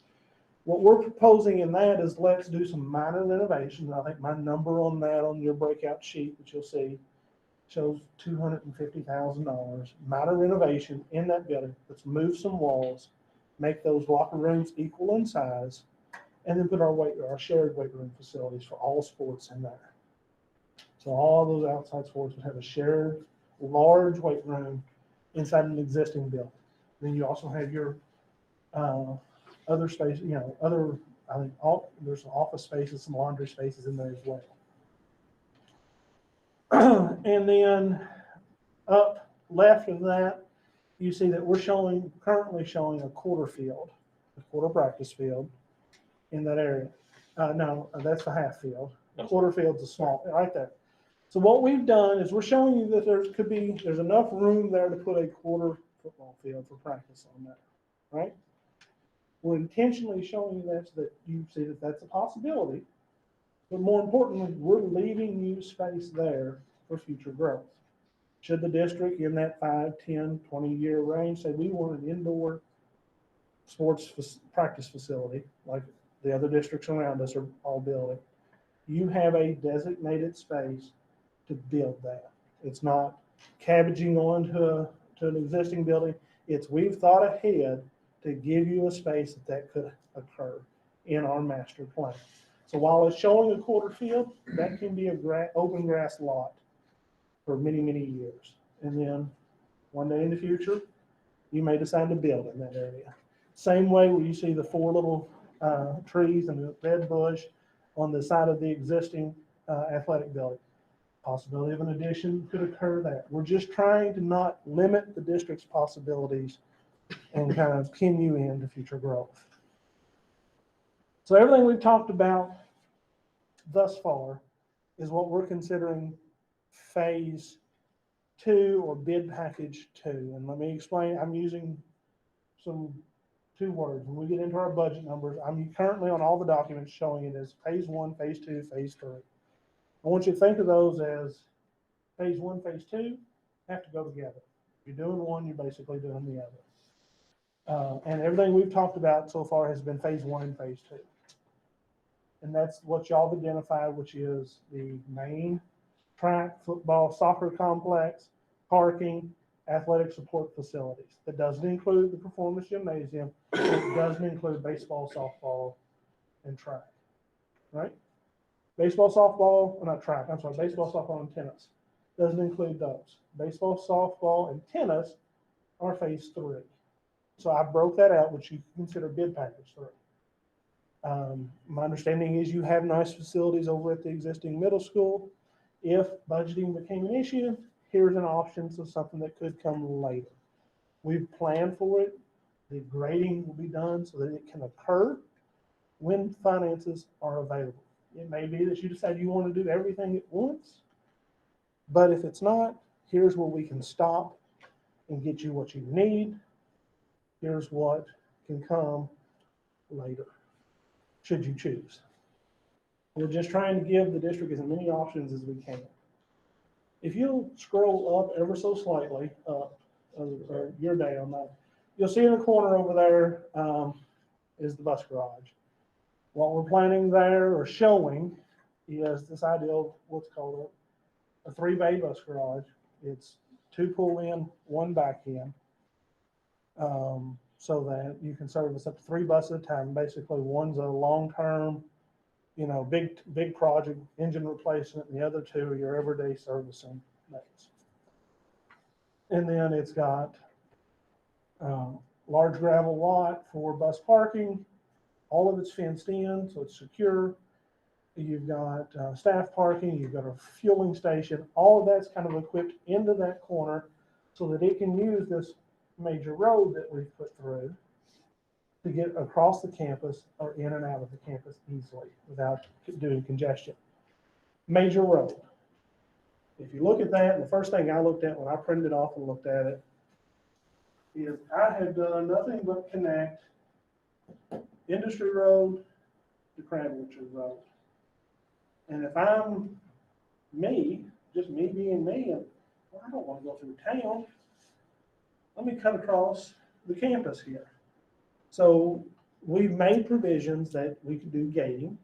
What we're proposing in that is let's do some minor renovations. I think my number on that on your breakout sheet that you'll see shows $250,000. Minor renovation in that building. Let's move some walls, make those locker rooms equal in size, and then put our shared weight room facilities for all sports in there. So all those outside sports would have a shared large weight room inside an existing building. Then you also have your other space, I think there's some office spaces, some laundry spaces in there as well. And then up left of that, you see that we're currently showing a quarter practice field in that area. No, that's the half field. Quarter field's a small, right there. So what we've done is we're showing you that there's enough room there to put a quarter football field for practice on that, right? We're intentionally showing you that so that you see that that's a possibility. But more importantly, we're leaving you space there for future growth. Should the district in that 5, 10, 20-year range say we want an indoor sports practice facility like the other districts around us are all building, you have a designated space to build that. It's not cabbaging on to an existing building. We've thought ahead to give you a space that could occur in our master plan. So while it's showing a quarter field, that can be a open grass lot for many, many years. And then one day in the future, you may decide to build in that area. Same way where you see the 4 little trees and the red bush on the side of the existing athletic building. Possibility of an addition could occur there. We're just trying to not limit the district's possibilities and kind of pin you into future growth. So everything we've talked about thus far is what we're considering phase 2 or bid package 2. And let me explain, I'm using two words. When we get into our budget numbers, I'm currently on all the documents showing it as phase 1, phase 2, phase 3. I want you to think of those as phase 1, phase 2 have to go together. If you're doing one, you're basically doing the other. And everything we've talked about so far has been phase 1 and phase 2. And that's what y'all have identified, which is the main track, football, soccer complex, parking, athletic support facilities. That doesn't include the performance gymnasium. It doesn't include baseball, softball, and track, right? Baseball, softball, not track, I'm sorry, baseball, softball, and tennis. Doesn't include those. Baseball, softball, and tennis are phase 3. So I broke that out, which you consider bid package 3. My understanding is you have nice facilities over at the existing middle school. If budgeting became an issue, here's an option of something that could come later. We've planned for it. The grading will be done so that it can occur when finances are available. It may be that you decide you want to do everything at once, but if it's not, here's where we can stop and get you what you need. Here's what can come later, should you choose. We're just trying to give the district as many options as we can. If you'll scroll up ever so slightly, up, or you're down, you'll see in the corner over there is the bus garage. What we're planning there or showing is this idea of what's called a 3-bay bus garage. It's 2 pull in, 1 back in, so that you can service up to 3 buses at a time. Basically, one's a long-term, big project, engine replacement, and the other 2 are your everyday servicing days. And then it's got large gravel lot for bus parking. All of it's fenced in, so it's secure. You've got staff parking, you've got a fueling station. All of that's kind of equipped into that corner so that it can use this major road that we've put through to get across the campus or in and out of the campus easily without doing congestion. Major road. If you look at that, and the first thing I looked at when I printed it off and looked at it is I have done nothing but connect Industry Road to Crabwitcher Road. And if I'm me, just me being me, and I don't want to go through town, let me cut across the campus here. So we've made provisions that we can do gating.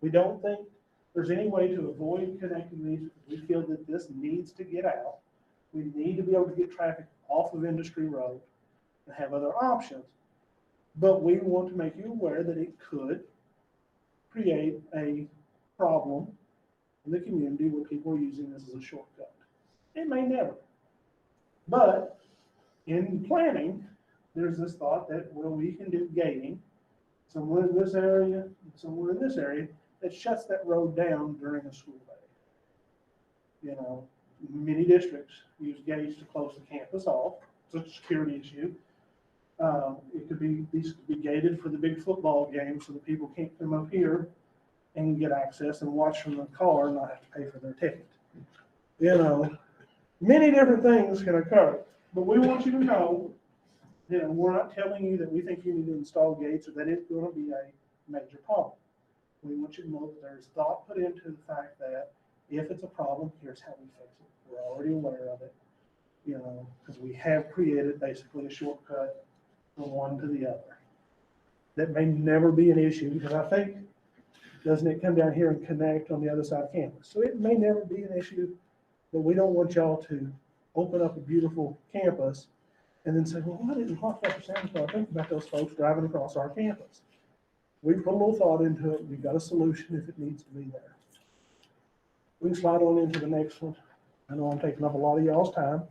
We don't think there's any way to avoid connecting these. We feel that this needs to get out. We need to be able to get traffic off of Industry Road and have other options. But we want to make you aware that it could create a problem in the community where people are using this as a shortcut. It may never. But in planning, there's this thought that, well, we can do gating somewhere in this area, somewhere in this area, that shuts that road down during a school day. Many districts use gates to close the campus off. It's a security issue. These could be gated for the big football game so that people can't come up here and get access and watch from the car and not have to pay for their ticket. Many different things can occur, but we want you to know, we're not telling you that we think you need to install gates or that it's going to be a major problem. We want you to know that there's thought put into the fact that if it's a problem, here's how we fix it. We're already aware of it, because we have created basically a shortcut from one to the other. That may never be an issue because I think, doesn't it come down here and connect on the other side of campus? So it may never be an issue, but we don't want y'all to open up a beautiful campus and then say, well, I didn't talk about the Santa Claus. Think about those folks driving across our campus. We put a little thought into it. We've got a solution if it needs to be there. We can slide on into the next one. I know I'm taking up a lot of y'all's time.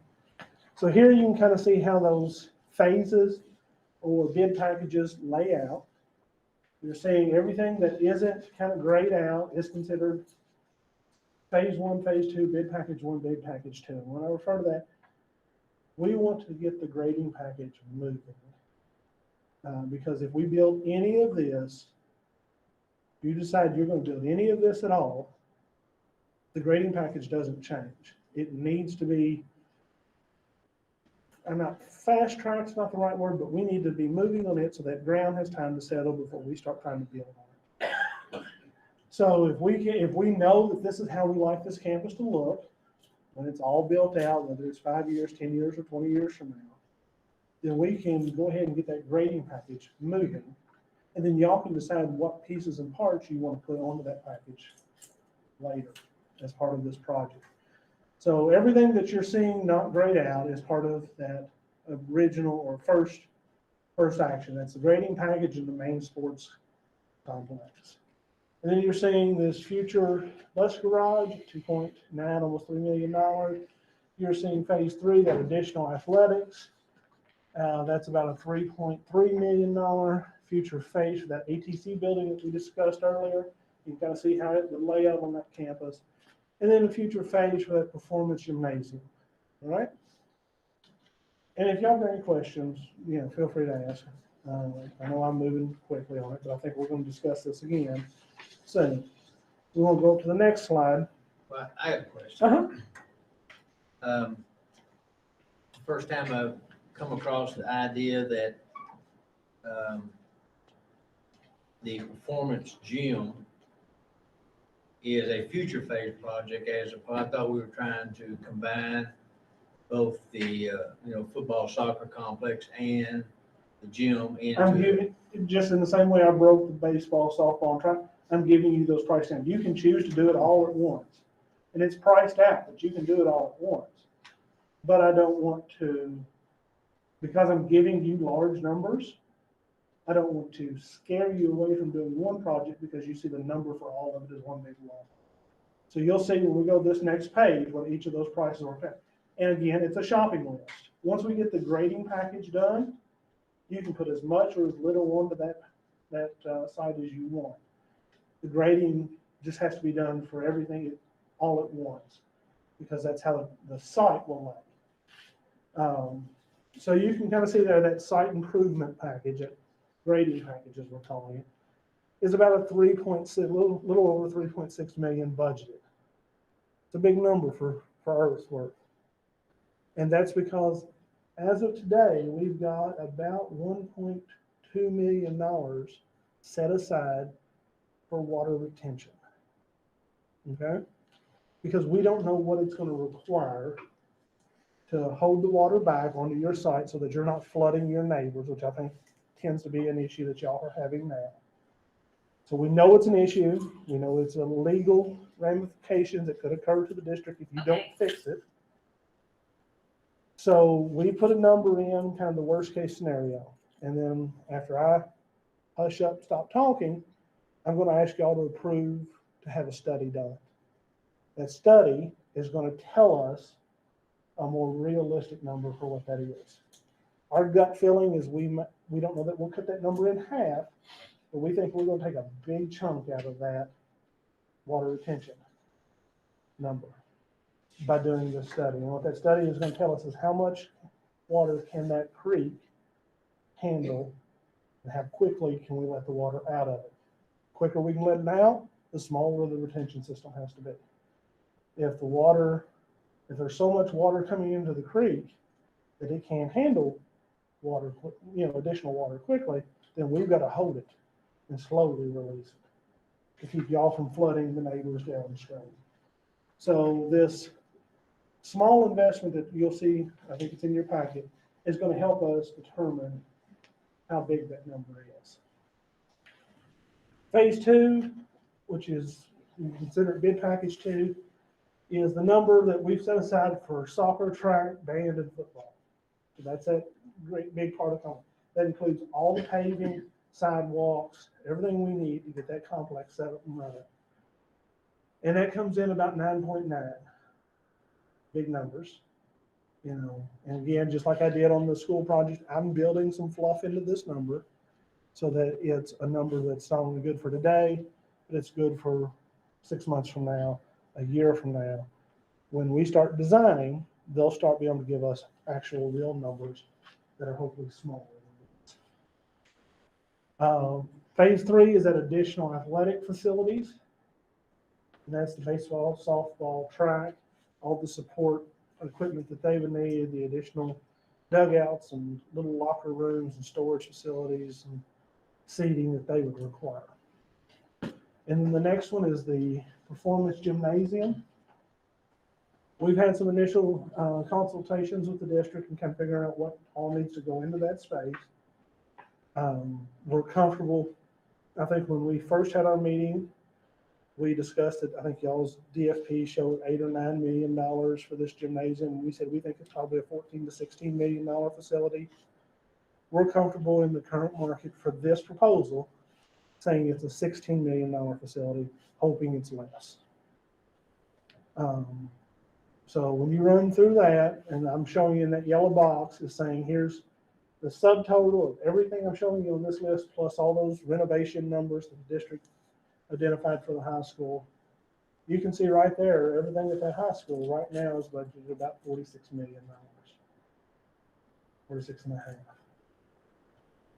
So here you can kind of see how those phases or bid packages lay out. You're seeing everything that isn't kind of grayed out is considered phase 1, phase 2, bid package 1, bid package 2. When I refer to that, we want to get the grading package moving. Because if we build any of this, you decide you're going to build any of this at all, the grading package doesn't change. It needs to be, fast track's not the right word, but we need to be moving on it so that ground has time to settle before we start trying to build on it. So if we know that this is how we like this campus to look, when it's all built out, whether it's 5 years, 10 years, or 20 years from now, then we can go ahead and get that grading package moving. And then y'all can decide what pieces and parts you want to put onto that package later as part of this project. So everything that you're seeing not grayed out is part of that original or first action. That's the grading package and the main sports complex. And then you're seeing this future bus garage, 2.9, almost $3 million. You're seeing phase 3, that additional athletics. That's about a $3.3 million future phase for that ATC building that we discussed earlier. You can kind of see how it would lay out on that campus. And then the future phase for that performance gymnasium. All right? And if y'all have any questions, feel free to ask. I know I'm moving quickly on it, but I think we're going to discuss this again soon. We want to go to the next slide. Well, I have a question. First time I've come across the idea that the performance gym is a future phase project I thought we were trying to combine both the, football, soccer complex and the gym I'm into. giving, just in the same way I broke the baseball, softball, and track, I'm giving you those price down. You can choose to do it all at once. And it's priced out, but you can do it all at once. But I don't want to, because I'm giving you large numbers, I don't want to scare you away from doing one project because you see the number for all of it is one big lump. So you'll see when we go this next page what each of those prices are at. And again, it's a shopping list. Once we get the grading package done, you can put as much or as little onto that site as you want. The grading just has to be done for everything all at once because that's how the site will lay. So you can kind of see there that site improvement package, that grading package as we're calling it, is about a little over 3.6 million budgeted. It's a big number for earthwork. And that's because as of today, we've got about $1.2 million set aside for water retention. Okay? Because we don't know what it's going to require to hold the water back onto your site so that you're not flooding your neighbors, which I think tends to be an issue that y'all are having now. So we know it's an issue. We know it's a legal ramifications that could occur to the district if you don't fix it. So we put a number in, kind of the worst case scenario. And then after I hush up, stop talking, I'm going to ask y'all to approve to have a study done. That study is going to tell us a more realistic number for what that is. Our gut feeling is we don't know that we'll cut that number in half, but we think we're going to take a big chunk out of that water retention number by doing this study. And what that study is going to tell us is how much water can that creek handle and how quickly can we let the water out of it. The quicker we can let it out, the smaller the retention system has to be. If there's so much water coming into the creek that it can't handle water, additional water quickly, then we've got to hold it and slowly release it to keep y'all from flooding the neighbors downstream. So this small investment that you'll see, I think it's in your packet, is going to help us determine how big that number is. Phase 2, which is you consider bid package 2, is the number that we've set aside for soccer, track, band, and football. So that's that great big part of the complex. That includes all the paving, sidewalks, everything we need to get that complex set up and running. And that comes in about 9.9. Big numbers, And again, just like I did on the school project, I'm building some fluff into this number so that it's a number that's not only good for today, but it's good for 6 months from now, a year from now. When we start designing, they'll start being able to give us actual real numbers that are hopefully smaller. Phase 3 is that additional athletic facilities. And that's the baseball, softball, track, all the support equipment that they would need, the additional dugouts and little locker rooms and storage facilities and seating that they would require. And then the next one is the performance gymnasium. We've had some initial consultations with the district and kind of figuring out what all needs to go into that space. We're comfortable. I think when we first had our meeting, we discussed it. I think y'all's DFP showed $8 or $9 million for this gymnasium. We said we think it's probably a $14 to $16 million facility. We're comfortable in the current market for this proposal, saying it's a $16 million facility, hoping it's less. So when you run through that, and I'm showing you in that yellow box is saying, here's the subtotal of everything I'm showing you on this list, plus all those renovation numbers that the district identified for the high school. You can see right there, everything at that high school right now is budgeted about $46 million, 46.5.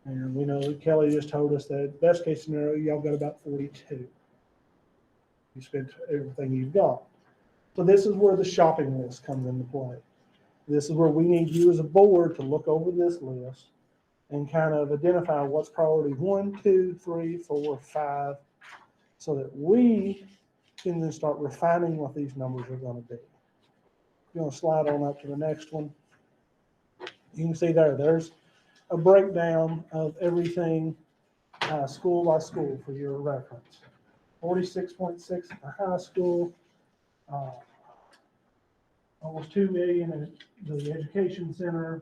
And we know Kelly just told us that best case scenario, y'all got about 42. You spent everything you've got. So this is where the shopping list comes into play. This is where we need you as a board to look over this list and kind of identify what's priority 1, 2, 3, 4, 5, so that we can then start refining what these numbers are going to be. You're going to slide on up to the next one. You can see there's a breakdown of everything school by school for your reference. 46.6 at the high school, almost 2 million at the education center,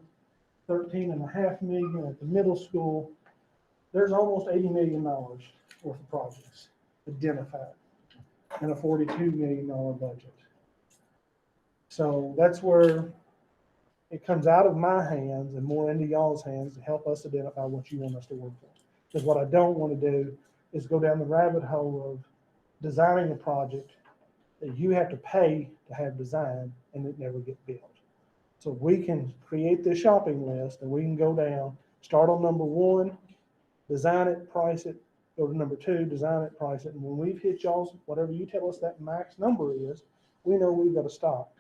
13.5 million at the middle school. There's almost $80 million worth of projects identified in a $42 million budget. So that's where it comes out of my hands and more into y'all's hands to help us identify what you want us to work on. Because what I don't want to do is go down the rabbit hole of designing a project that you have to pay to have designed and it never get built. So we can create this shopping list and we can go down, start on number 1, design it, price it, go to number 2, design it, price it. And when we've hit y'all's, whatever you tell us that max number is, we know we've got to stop.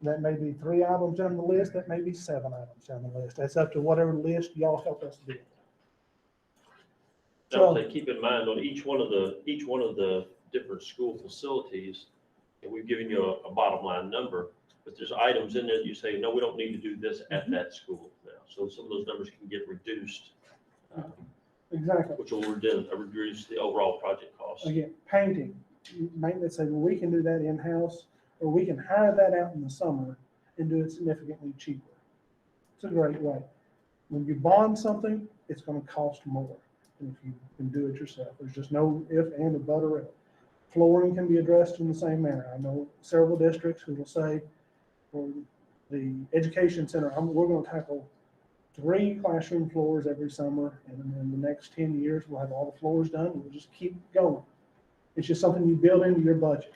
That may be 3 items on the list, that may be 7 items on the list. That's up to whatever list y'all help us build. I would say keep in mind on each one of the different school facilities, and we've given you a bottom line number, but there's items in there that you say, no, we don't need to do this at that school now. So some of those numbers can get reduced. Exactly. Which will reduce the overall project cost. Again, painting, maintenance, say, well, we can do that in-house, or we can hire that out in the summer and do it significantly cheaper. It's a great way. When you bond something, it's going to cost more than if you can do it yourself. There's just no if and a but or if. Flooring can be addressed in the same manner. I know several districts who will say, for the education center, we're going to tackle 3 classroom floors every summer, and in the next 10 years, we'll have all the floors done, and we'll just keep going. It's just something you build into your budget.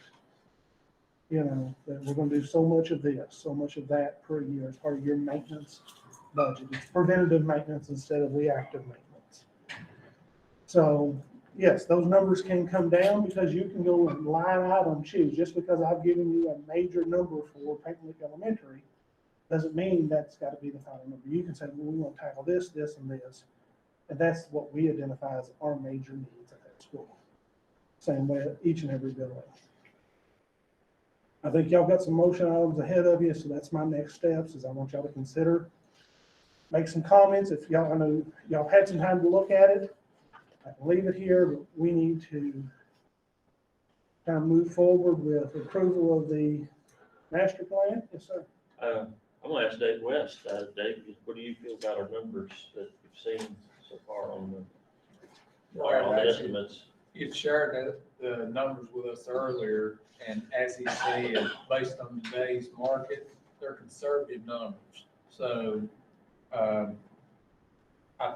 You know, that we're going to do so much of this, so much of that per year as part of your maintenance budget. It's preventative maintenance instead of reactive maintenance. So, yes, those numbers can come down because you can go and line item choose. Just because I've given you a major number for Painting Lick Elementary doesn't mean that's got to be the final number. You can say, well, we want to tackle this, this, and this. And that's what we identify as our major needs at that school. Same way at each and every building. I think y'all got some motion items ahead of you, so that's my next steps, is I want y'all to consider, make some comments. If y'all, I know y'all had some time to look at it. I can leave it here, but we need to kind of move forward with approval of the master plan. Yes, sir. I'm gonna ask Dave West, Dave, what do you feel about our numbers that you've seen so far on the estimates? You've shared the numbers with us earlier, and as he said, based on today's market, they're conservative numbers. So, I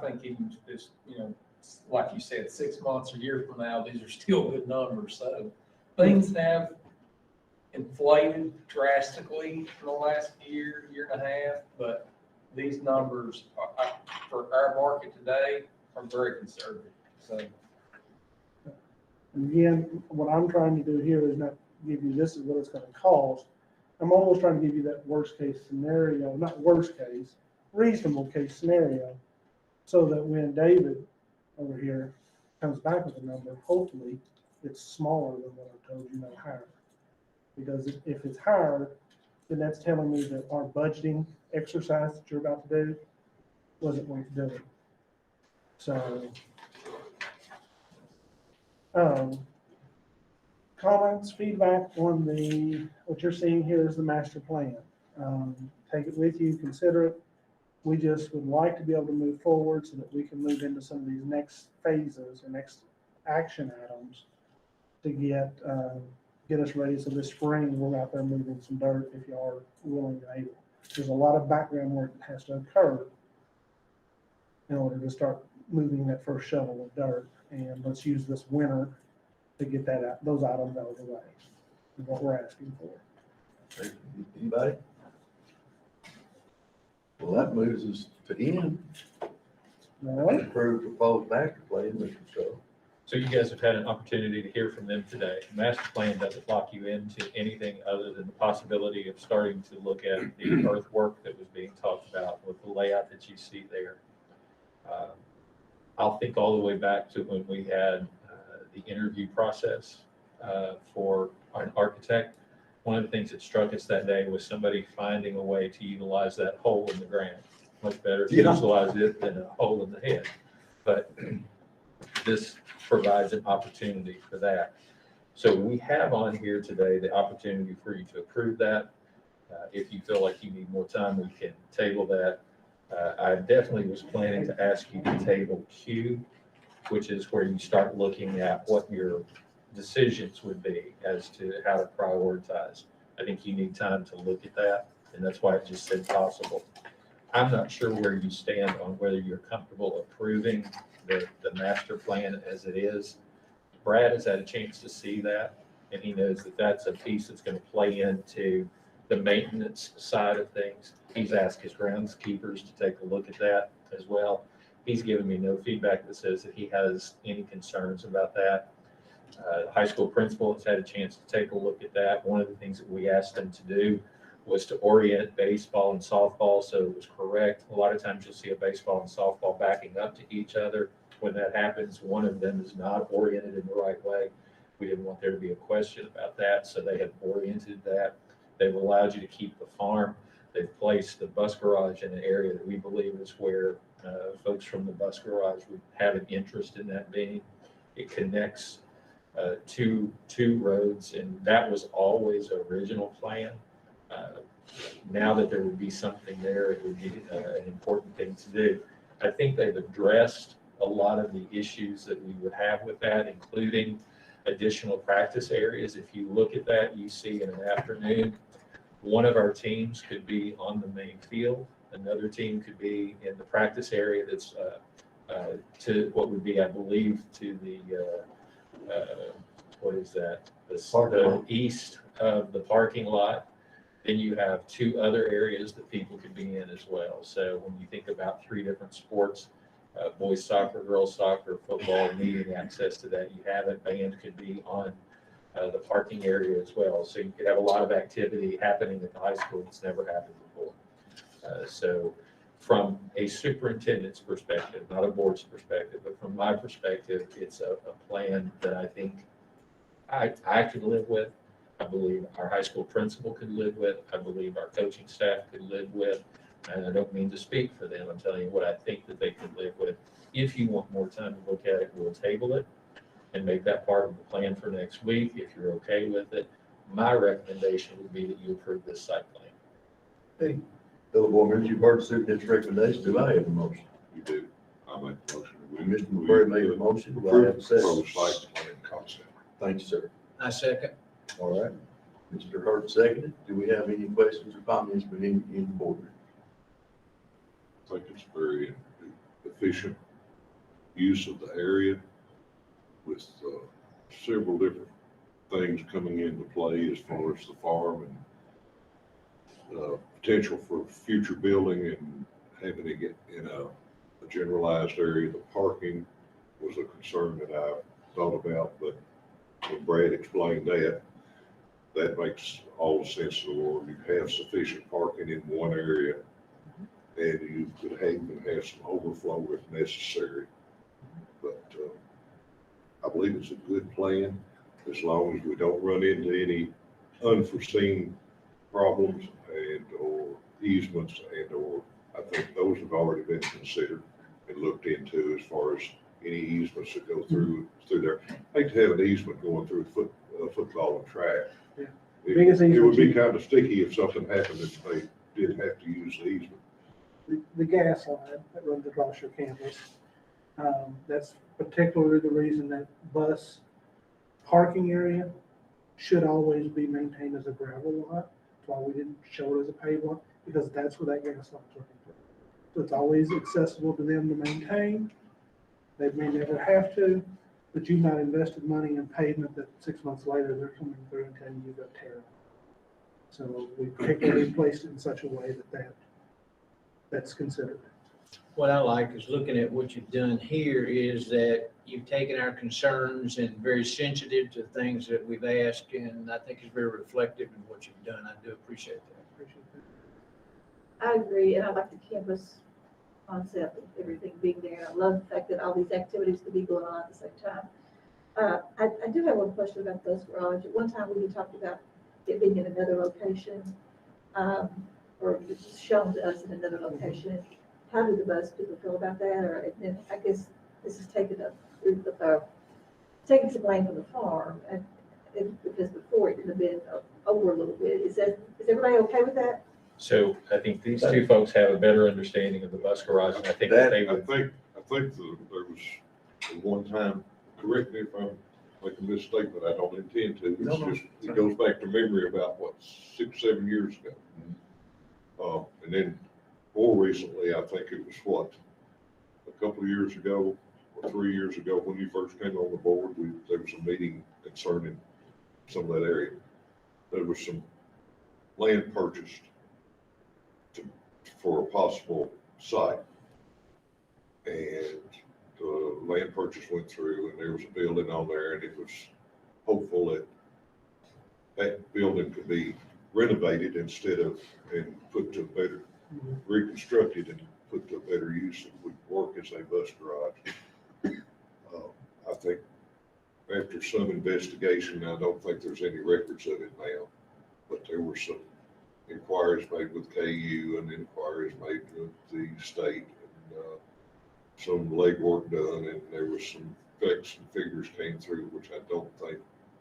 think even just, like you said, 6 months or a year from now, these are still good numbers. So things have inflated drastically in the last year and a half, but these numbers are, for our market today, are very conservative. So. Again, what I'm trying to do here is not give you this is what it's going to cost. I'm almost trying to give you that worst case scenario, not worst case, reasonable case scenario, so that when David over here comes back with a number, hopefully it's smaller than what I told you, no higher. Because if it's higher, then that's telling me that our budgeting exercise that you're about to do wasn't going to do it. So, comments, feedback on what you're seeing here is the master plan. Take it with you, consider it. We just would like to be able to move forward so that we can move into some of these next phases or next action items to get us ready. So this spring, we're out there moving some dirt if you are willing and able. There's a lot of background work that has to occur in order to start moving that first shovel of dirt. And let's use this winter to get that out, those items out of the way, is what we're asking for. Anybody? Well, that moves us to N. All right. Approved proposed master plan, Mr. Stowe. So you guys have had an opportunity to hear from them today. The master plan doesn't lock you into anything other than the possibility of starting to look at the earthwork that was being talked about with the layout that you see there. I'll think all the way back to when we had the interview process for an architect. One of the things that struck us that day was somebody finding a way to utilize that hole in the ground. Much better to utilize it than a hole in the head. But this provides an opportunity for that. So we have on here today the opportunity for you to approve that. If you feel like you need more time, we can table that. I definitely was planning to ask you to table Q, which is where you start looking at what your decisions would be as to how to prioritize. I think you need time to look at that, and that's why it just said possible. I'm not sure where you stand on whether you're comfortable approving the master plan as it is. Brad has had a chance to see that, and he knows that that's a piece that's going to play into the maintenance side of things. He's asked his groundskeepers to take a look at that as well. He's given me no feedback that says that he has any concerns about that. The high school principal has had a chance to take a look at that. One of the things that we asked them to do was to orient baseball and softball so it was correct. A lot of times you'll see a baseball and softball backing up to each other. When that happens, one of them is not oriented in the right way. We didn't want there to be a question about that, so they have oriented that. They've allowed you to keep the farm. They've placed the bus garage in an area that we believe is where folks from the bus garage would have an interest in that being. It connects two roads, and that was always the original plan. Now that there would be something there, it would be an important thing to do. I think they've addressed a lot of the issues that we would have with that, including additional practice areas. If you look at that, you see in an afternoon, one of our teams could be on the main field. Another team could be in the practice area that's to what would be, I believe, to the, what is that? The east of the parking lot. Then you have two other areas that people could be in as well. So when you think about three different sports, boys soccer, girls soccer, football, needing access to that, you have it. Band could be on the parking area as well. So you could have a lot of activity happening at the high school that's never happened before. So from a superintendent's perspective, not a board's perspective, but from my perspective, it's a plan that I think I could live with. I believe our high school principal could live with. I believe our coaching staff could live with. And I don't mean to speak for them. I'm telling you what I think that they could live with. If you want more time to look at it, we'll table it and make that part of the plan for next week. If you're okay with it, my recommendation would be that you approve this site plan. Hey, fellow board members, you've heard the superintendent's recommendation. Do I have a motion? You do. I make a motion. Mr. McCray made a motion. Do I have a second? Proposed site plan concept. Thank you, sir. I second. All right. Mr. Hurt seconded. Do we have any questions or comments from any board members? I think it's very efficient use of the area with several different things coming into play as far as the farm and potential for future building and having to get in a generalized area. The parking was a concern that I thought about, but when Brad explained that, that makes all the sense in the world. You have sufficient parking in one area, and you could even have some overflow if necessary. But I believe it's a good plan, as long as we don't run into any unforeseen problems and or easements and or I think those have already been considered and looked into as far as any easements that go through there. I hate to have an easement going through football and track. Yeah. It Biggest it would be easement- kind of sticky if something happened and they did have to use the easement. The gas line that runs across your campus. That's particularly the reason that bus parking area should always be maintained as a gravel lot. That's why we didn't show it as a paved lot, because that's where that gas line's running through. So it's always accessible to them to maintain. They may never have to, but you've not invested money in pavement that 6 months later, they're coming through and telling you got tear. So we particularly placed it in such a way that's considered. What I like is looking at what you've done here is that you've taken our concerns and very sensitive to things that we've asked, and I think it's very reflective in what you've done. I do appreciate that. Appreciate that. I agree, and I like the campus concept of everything being there. I love the fact that all these activities could be going on at the same time. I do have one question about the bus garage. At one time, we had talked about it being in another location, or it was shown to us in another location. How do the bus people feel about that? Or, and then I guess this is taking some blame from the farm, and because before it could have been over a little bit. Is everybody okay with that? So I think these two folks have a better understanding of the bus garage, and I think that they I would. think there was at one time, correct me if I'm making this statement, I don't intend to. No, no. It's just, it goes back to memory about what, 6, 7 years ago. And then more recently, I think it was what, a couple of years ago or 3 years ago when you first came on the board, there was a meeting concerning some of that area. There was some land purchased for a possible site. And the land purchase went through and there was a building on there, and it was hopeful that that building could be renovated instead of, and put to a better, reconstructed and put to a better use that would work as a bus garage. I think after some investigation, I don't think there's any records of it now, but there were some inquiries made with KU and inquiries made with the state, and some legwork done, and there was some facts and figures came through, which I don't think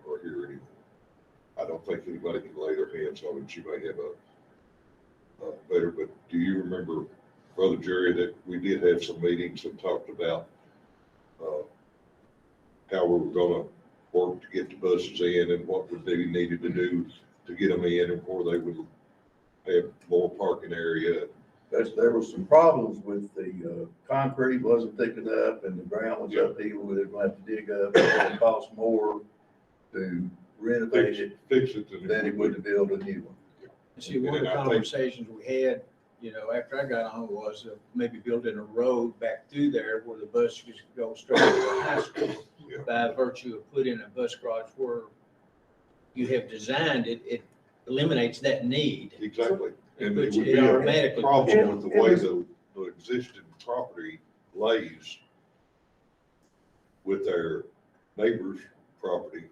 are here anymore. I don't think anybody can lay their hands on it. You may have a better, but do you remember, Brother Jerry, that we did have some meetings and talked about how we were gonna work to get the buses in and what would be needed to do to get them in and where they would have more parking area. There was some problems with the concrete wasn't picking up and the ground was uphill. We didn't have to dig up. It would cost more to renovate it Fix it. than it would to build a new one. See, one of the And I think- conversations we had, after I got on was maybe building a road back through there where the bus could go straight to the high school. Yeah. By virtue of putting a bus garage where you have designed it, it eliminates that need. Exactly. And Which it would it be a automatically- problem with the It way was- the existing property lays with their neighbor's property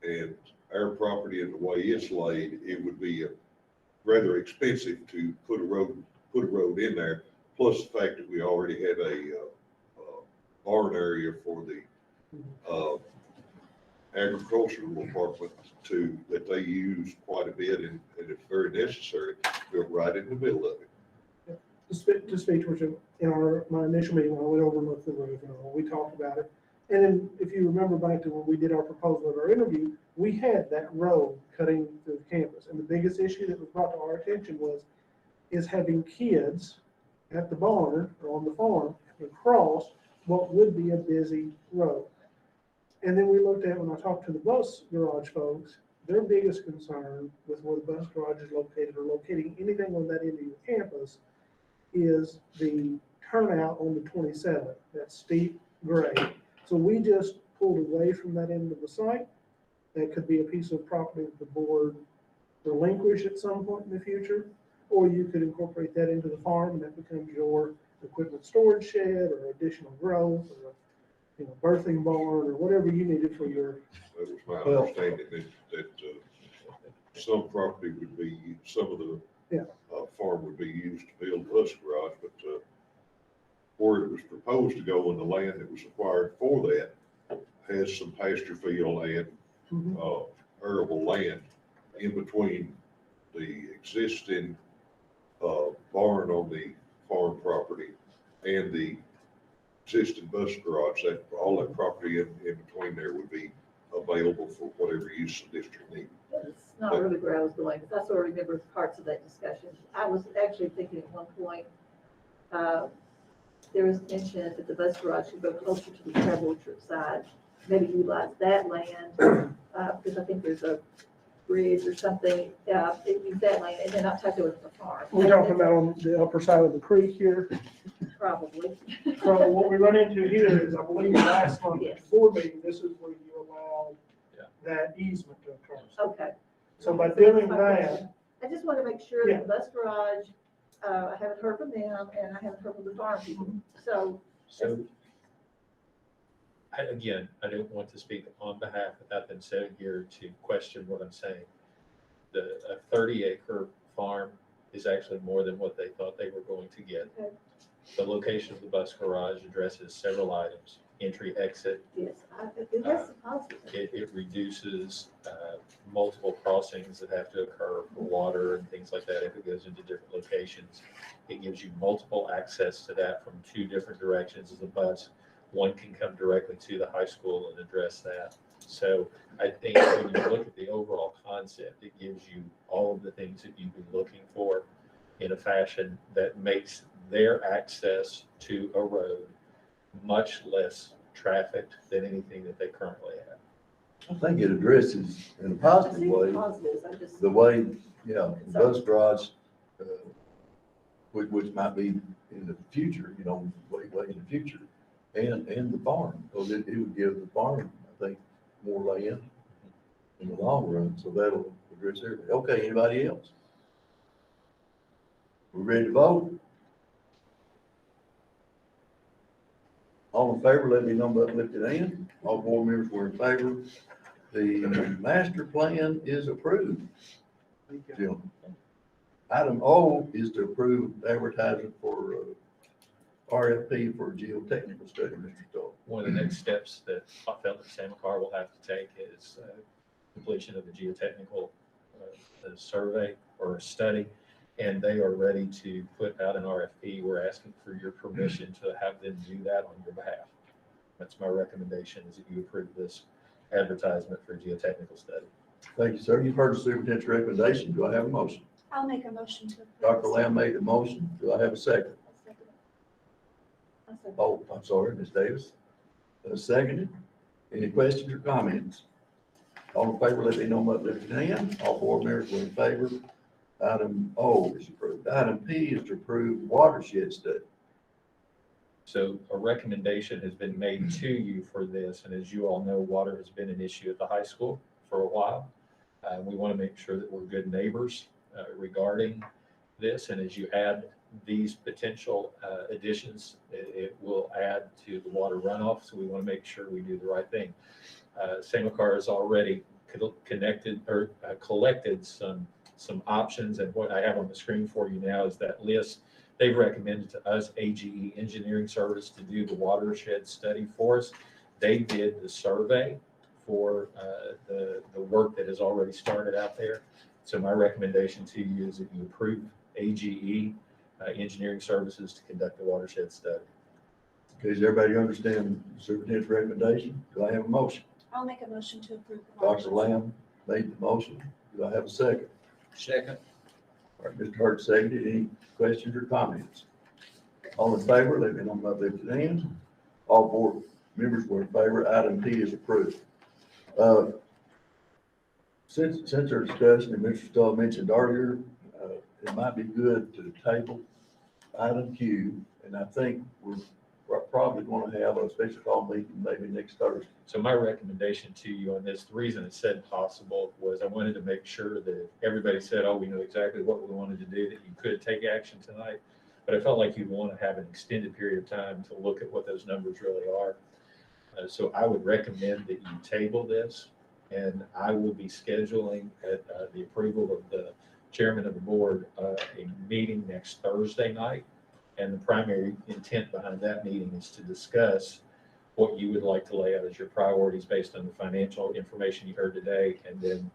and our property and the way it's laid, it would be rather expensive to put a road in there. Plus the fact that we already have a barn area for the agricultural department that they use quite a bit, and if very necessary, built right in the middle of it. To speak towards you, in my initial meeting, when I went over and looked at the roof, we talked about it. And then if you remember back to when we did our proposal at our interview, we had that road cutting through the campus. And the biggest issue that was brought to our attention is having kids at the barn or on the farm across what would be a busy road. And then we looked at, when I talked to the bus garage folks, their biggest concern with where the bus garage is located or locating anything on that end of your campus is the turnout on the 27th, that steep grade. So we just pulled away from that end of the site. That could be a piece of property that the board relinquish at some point in the future, or you could incorporate that into the farm and that becomes your equipment storage shed or additional growth or birthing barn or whatever you needed for your. That was my Well- understanding that some property would be, some of the Yeah. farm would be used to build a bus garage, but where it was proposed to go, and the land that was acquired for that has some pasture field and arable land in between the existing barn on the farm property and the existing bus garage. That all that property in between there would be available for whatever use the district needs. That's not really where I was going, because I sort of remember parts of that discussion. I was actually thinking at one point, there was mention that the bus garage should go closer to the travel orchard side, maybe utilize that land, because I think there's a bridge or something, use that land, and then not touch it with the farm. We're talking about on the upper side of the creek here. Probably. So what we run into here is, I believe last month, Yes. before meeting, this is where you allow Yeah. that easement to occur. Okay. So by doing that, I just want to make sure that the bus garage, I haven't heard from them, and I haven't heard from the farm people, so. So, again, I don't want to speak on behalf without them sitting here to question what I'm saying. A 30-acre farm is actually more than what they thought they were going to get. Okay. The location of the bus garage addresses several items: entry, exit. Yes, it has some positives. It reduces multiple crossings that have to occur for water and things like that if it goes into different locations. It gives you multiple access to that from two different directions as a bus. One can come directly to the high school and address that. So I think when you look at the overall concept, it gives you all of the things that you'd be looking for in a fashion that makes their access to a road much less trafficked than anything that they currently have. I think it addresses in a I positive see way, the positives, I just. the way, the bus garage, which might be in the future, way in the future, and the farm, because it would give the farm, I think, more land in the long run, so that'll address everything. Okay, anybody else? We ready to vote? All in favor, let me know by lifted hand. All board members were in favor. The master plan is approved. Gentlemen. Item O is to approve advertising for RFP for geotechnical study, Mr. Stoll. One of the next steps that I felt that Sam McCarr will have to take is completion of the geotechnical survey or study, and they are ready to put out an RFP. We're asking for your permission to have them do that on your behalf. That's my recommendation, is that you approve this advertisement for geotechnical study. Thank you, sir. You've heard the superintendent's recommendation. Do I have a motion? I'll make a motion to approve. Dr. Lamb made the motion. Do I have a second? I'll second. Oh, I'm sorry, Ms. Davis. Seconded. Any questions or comments? All in favor, let me know by lifting hand. All board members were in favor. Item O is approved. Item P is to approve watershed study. So a recommendation has been made to you for this, and as you all know, water has been an issue at the high school for a while. We want to make sure that we're good neighbors regarding this, and as you add these potential additions, it will add to the water runoff, so we want to make sure we do the right thing. Sam McCarr has already connected or collected some options, and what I have on the screen for you now is that list. They've recommended to us AGE Engineering Service to do the watershed study for us. They did the survey for the work that has already started out there. So my recommendation to you is that you approve AGE Engineering Services to conduct the watershed study. Okay, does everybody understand the superintendent's recommendation? Do I have a motion? I'll make a motion to approve. the Dr. motion. Lamb made the motion. Do I have a second? Second. All right, Mr. Hart seconded. Any questions or comments? All in favor, let me know by lifted hand. All board members were in favor. Item P is approved. Since our discussion, and Mr. Stoll mentioned earlier, it might be good to table item Q, and I think we're probably going to have a special call meeting maybe next Thursday. So my recommendation to you on this, the reason it said possible was I wanted to make sure that if everybody said, oh, we know exactly what we wanted to do, that you could take action tonight. But I felt like you'd want to have an extended period of time to look at what those numbers really are. So I would recommend that you table this And I will be scheduling at the approval of the chairman of the board, a meeting next Thursday night. And the primary intent behind that meeting is to discuss what you would like to lay out as your priorities based on the financial information you heard today, and then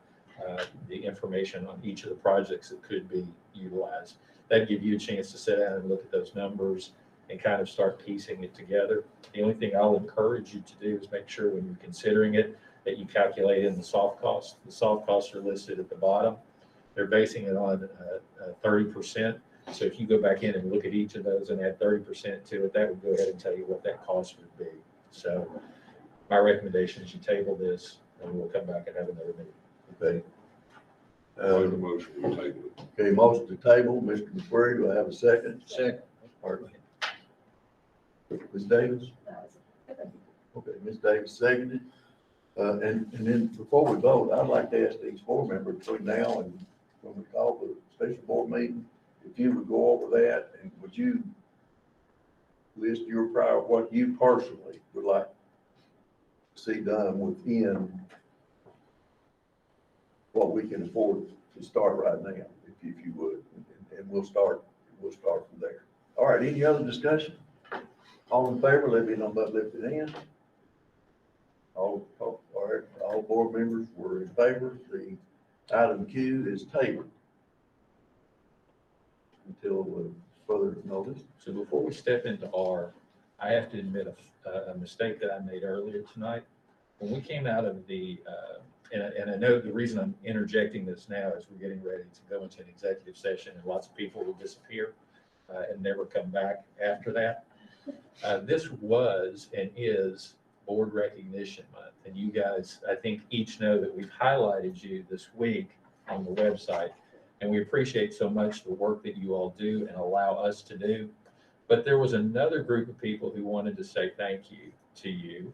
the information on each of the projects that could be utilized. That'd give you a chance to sit down and look at those numbers and kind of start piecing it together. The only thing I'll encourage you to do is make sure when you're considering it that you calculate in the soft costs. The soft costs are listed at the bottom. They're basing it on 30%. So if you go back in and look at each of those and add 30% to it, that would go ahead and tell you what that cost would be. So my recommendation is you table this and we'll come back and have another meeting. Okay. Make a motion, we table it. Okay, motion to table, Mr. McQuarrie, do I have a second? Second. Pardon me. Ms. Davis? Okay, Ms. Davis seconded. And then before we vote, I'd like to ask these board members between now and when we call the special board meeting, if you would go over that and would you list your what you personally would like to see done within what we can afford to start right now, if you would, and we'll start from there. All right, any other discussion? All in favor, let me know by lifted hand. All right, all board members were in favor. The item Q is tabled until further notice. So before we step into R, I have to admit a mistake that I made earlier tonight. When we came out of the, and I know the reason I'm interjecting this now is we're getting ready to go into an executive session and lots of people will disappear and never come back after that. This was and is Board Recognition Month. And you guys, I think, each know that we've highlighted you this week on the website. And we appreciate so much the work that you all do and allow us to do. But there was another group of people who wanted to say thank you to you.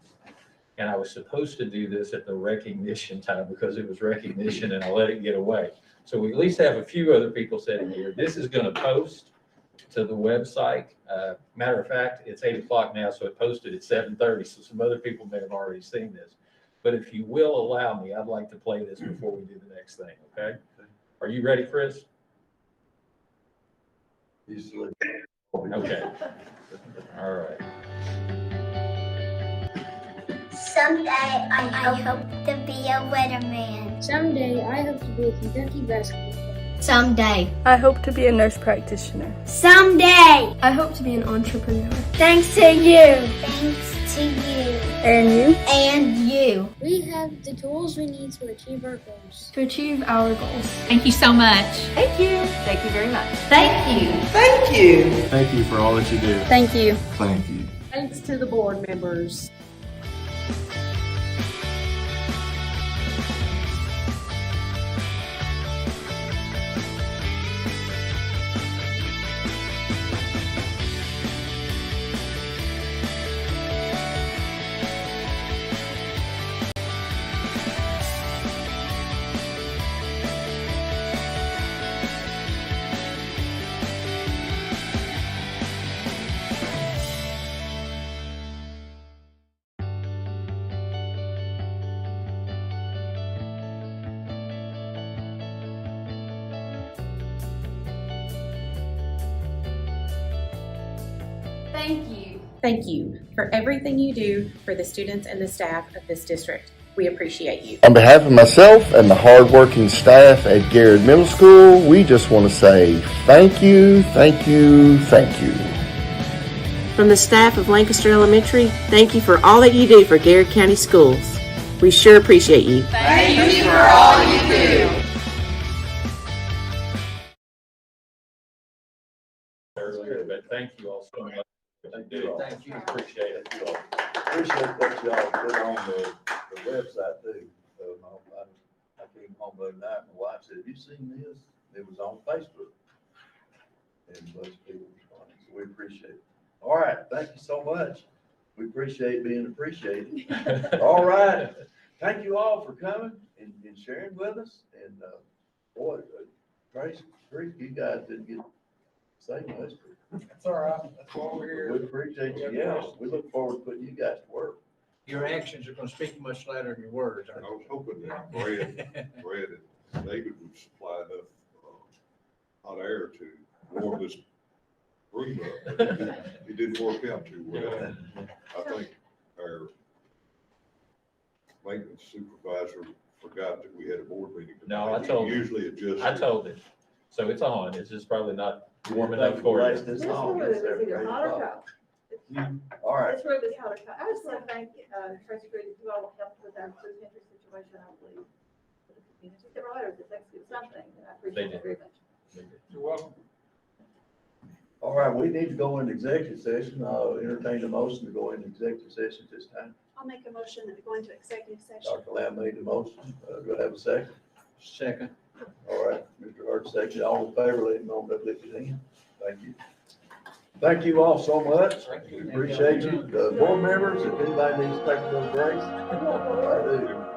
And I was supposed to do this at the recognition time because it was recognition and I let it get away. So we at least have a few other people sitting here. This is going to post to the website. Matter of fact, it's 8 o'clock now, so it posted at 7:30. So some other people may have already seen this. But if you will allow me, I'd like to play this before we do the next thing, okay? Are you ready, Chris? Okay. All right. Someday I hope to be a weatherman. Someday, I hope to be a Kentucky basketball player. Someday. I hope to be a nurse practitioner. Someday. I hope to be an entrepreneur. Thanks to you. Thanks to you. And you? And you. We have the tools we need to achieve our goals. To achieve our goals. Thank you so much. Thank you. Thank you very much. Thank you. Thank you. Thank you for all that you do. Thank you. Thank you. Thanks to the board members. Thank you. Thank you for everything you do for the students and the staff of this district. We appreciate you. On behalf of myself and the hardworking staff at Garrard Middle School, we just want to say thank you, thank you, thank you. From the staff of Lancaster Elementary, thank you for all that you do for Garrard County Schools. We sure appreciate you. Thank you for all you do. Earlier, but thank you all so much. Thank you. Appreciate it. Appreciate what y'all put on the website too. I came home the other night, my wife said, have you seen this? It was on Facebook. And most people responded, so we appreciate it. All right, thank you so much. We appreciate being appreciated. All right, thank you all for coming and sharing with us. And boy, Tracy, you guys didn't get to say much. That's all right. That's why we're here. We appreciate you. Yeah, we look forward to putting you guys to work. Your actions are gonna speak much louder than your words, I aren't was hoping that Brad and David would supply enough hot air to warm this room up, but it didn't work out too well. I think our maintenance supervisor forgot that we had a board meeting. No, I tonight. told He him. usually adjusts. I told him. So it's on. It's just probably not warm enough for you. This This room is either hot or cold. All right, This room is hot or cold. I just want to thank, Tracy Green, you all helped with our food pantry situation, I believe. For the community. They wrote letters, it's actually something, and I appreciate They it very much. You're welcome. all right, we need to go into executive session. I'll entertain a motion to go into executive session this time. I'll make a motion that we go into executive session. Dr. Lamb made the motion. Do I have a second? Second. All right, Mr. Hart, second. All in favor, let him know by lifting his hand. Thank you. Thank you all so much. Thank you. We appreciate you. Board members, if anybody needs to take a little break, I do.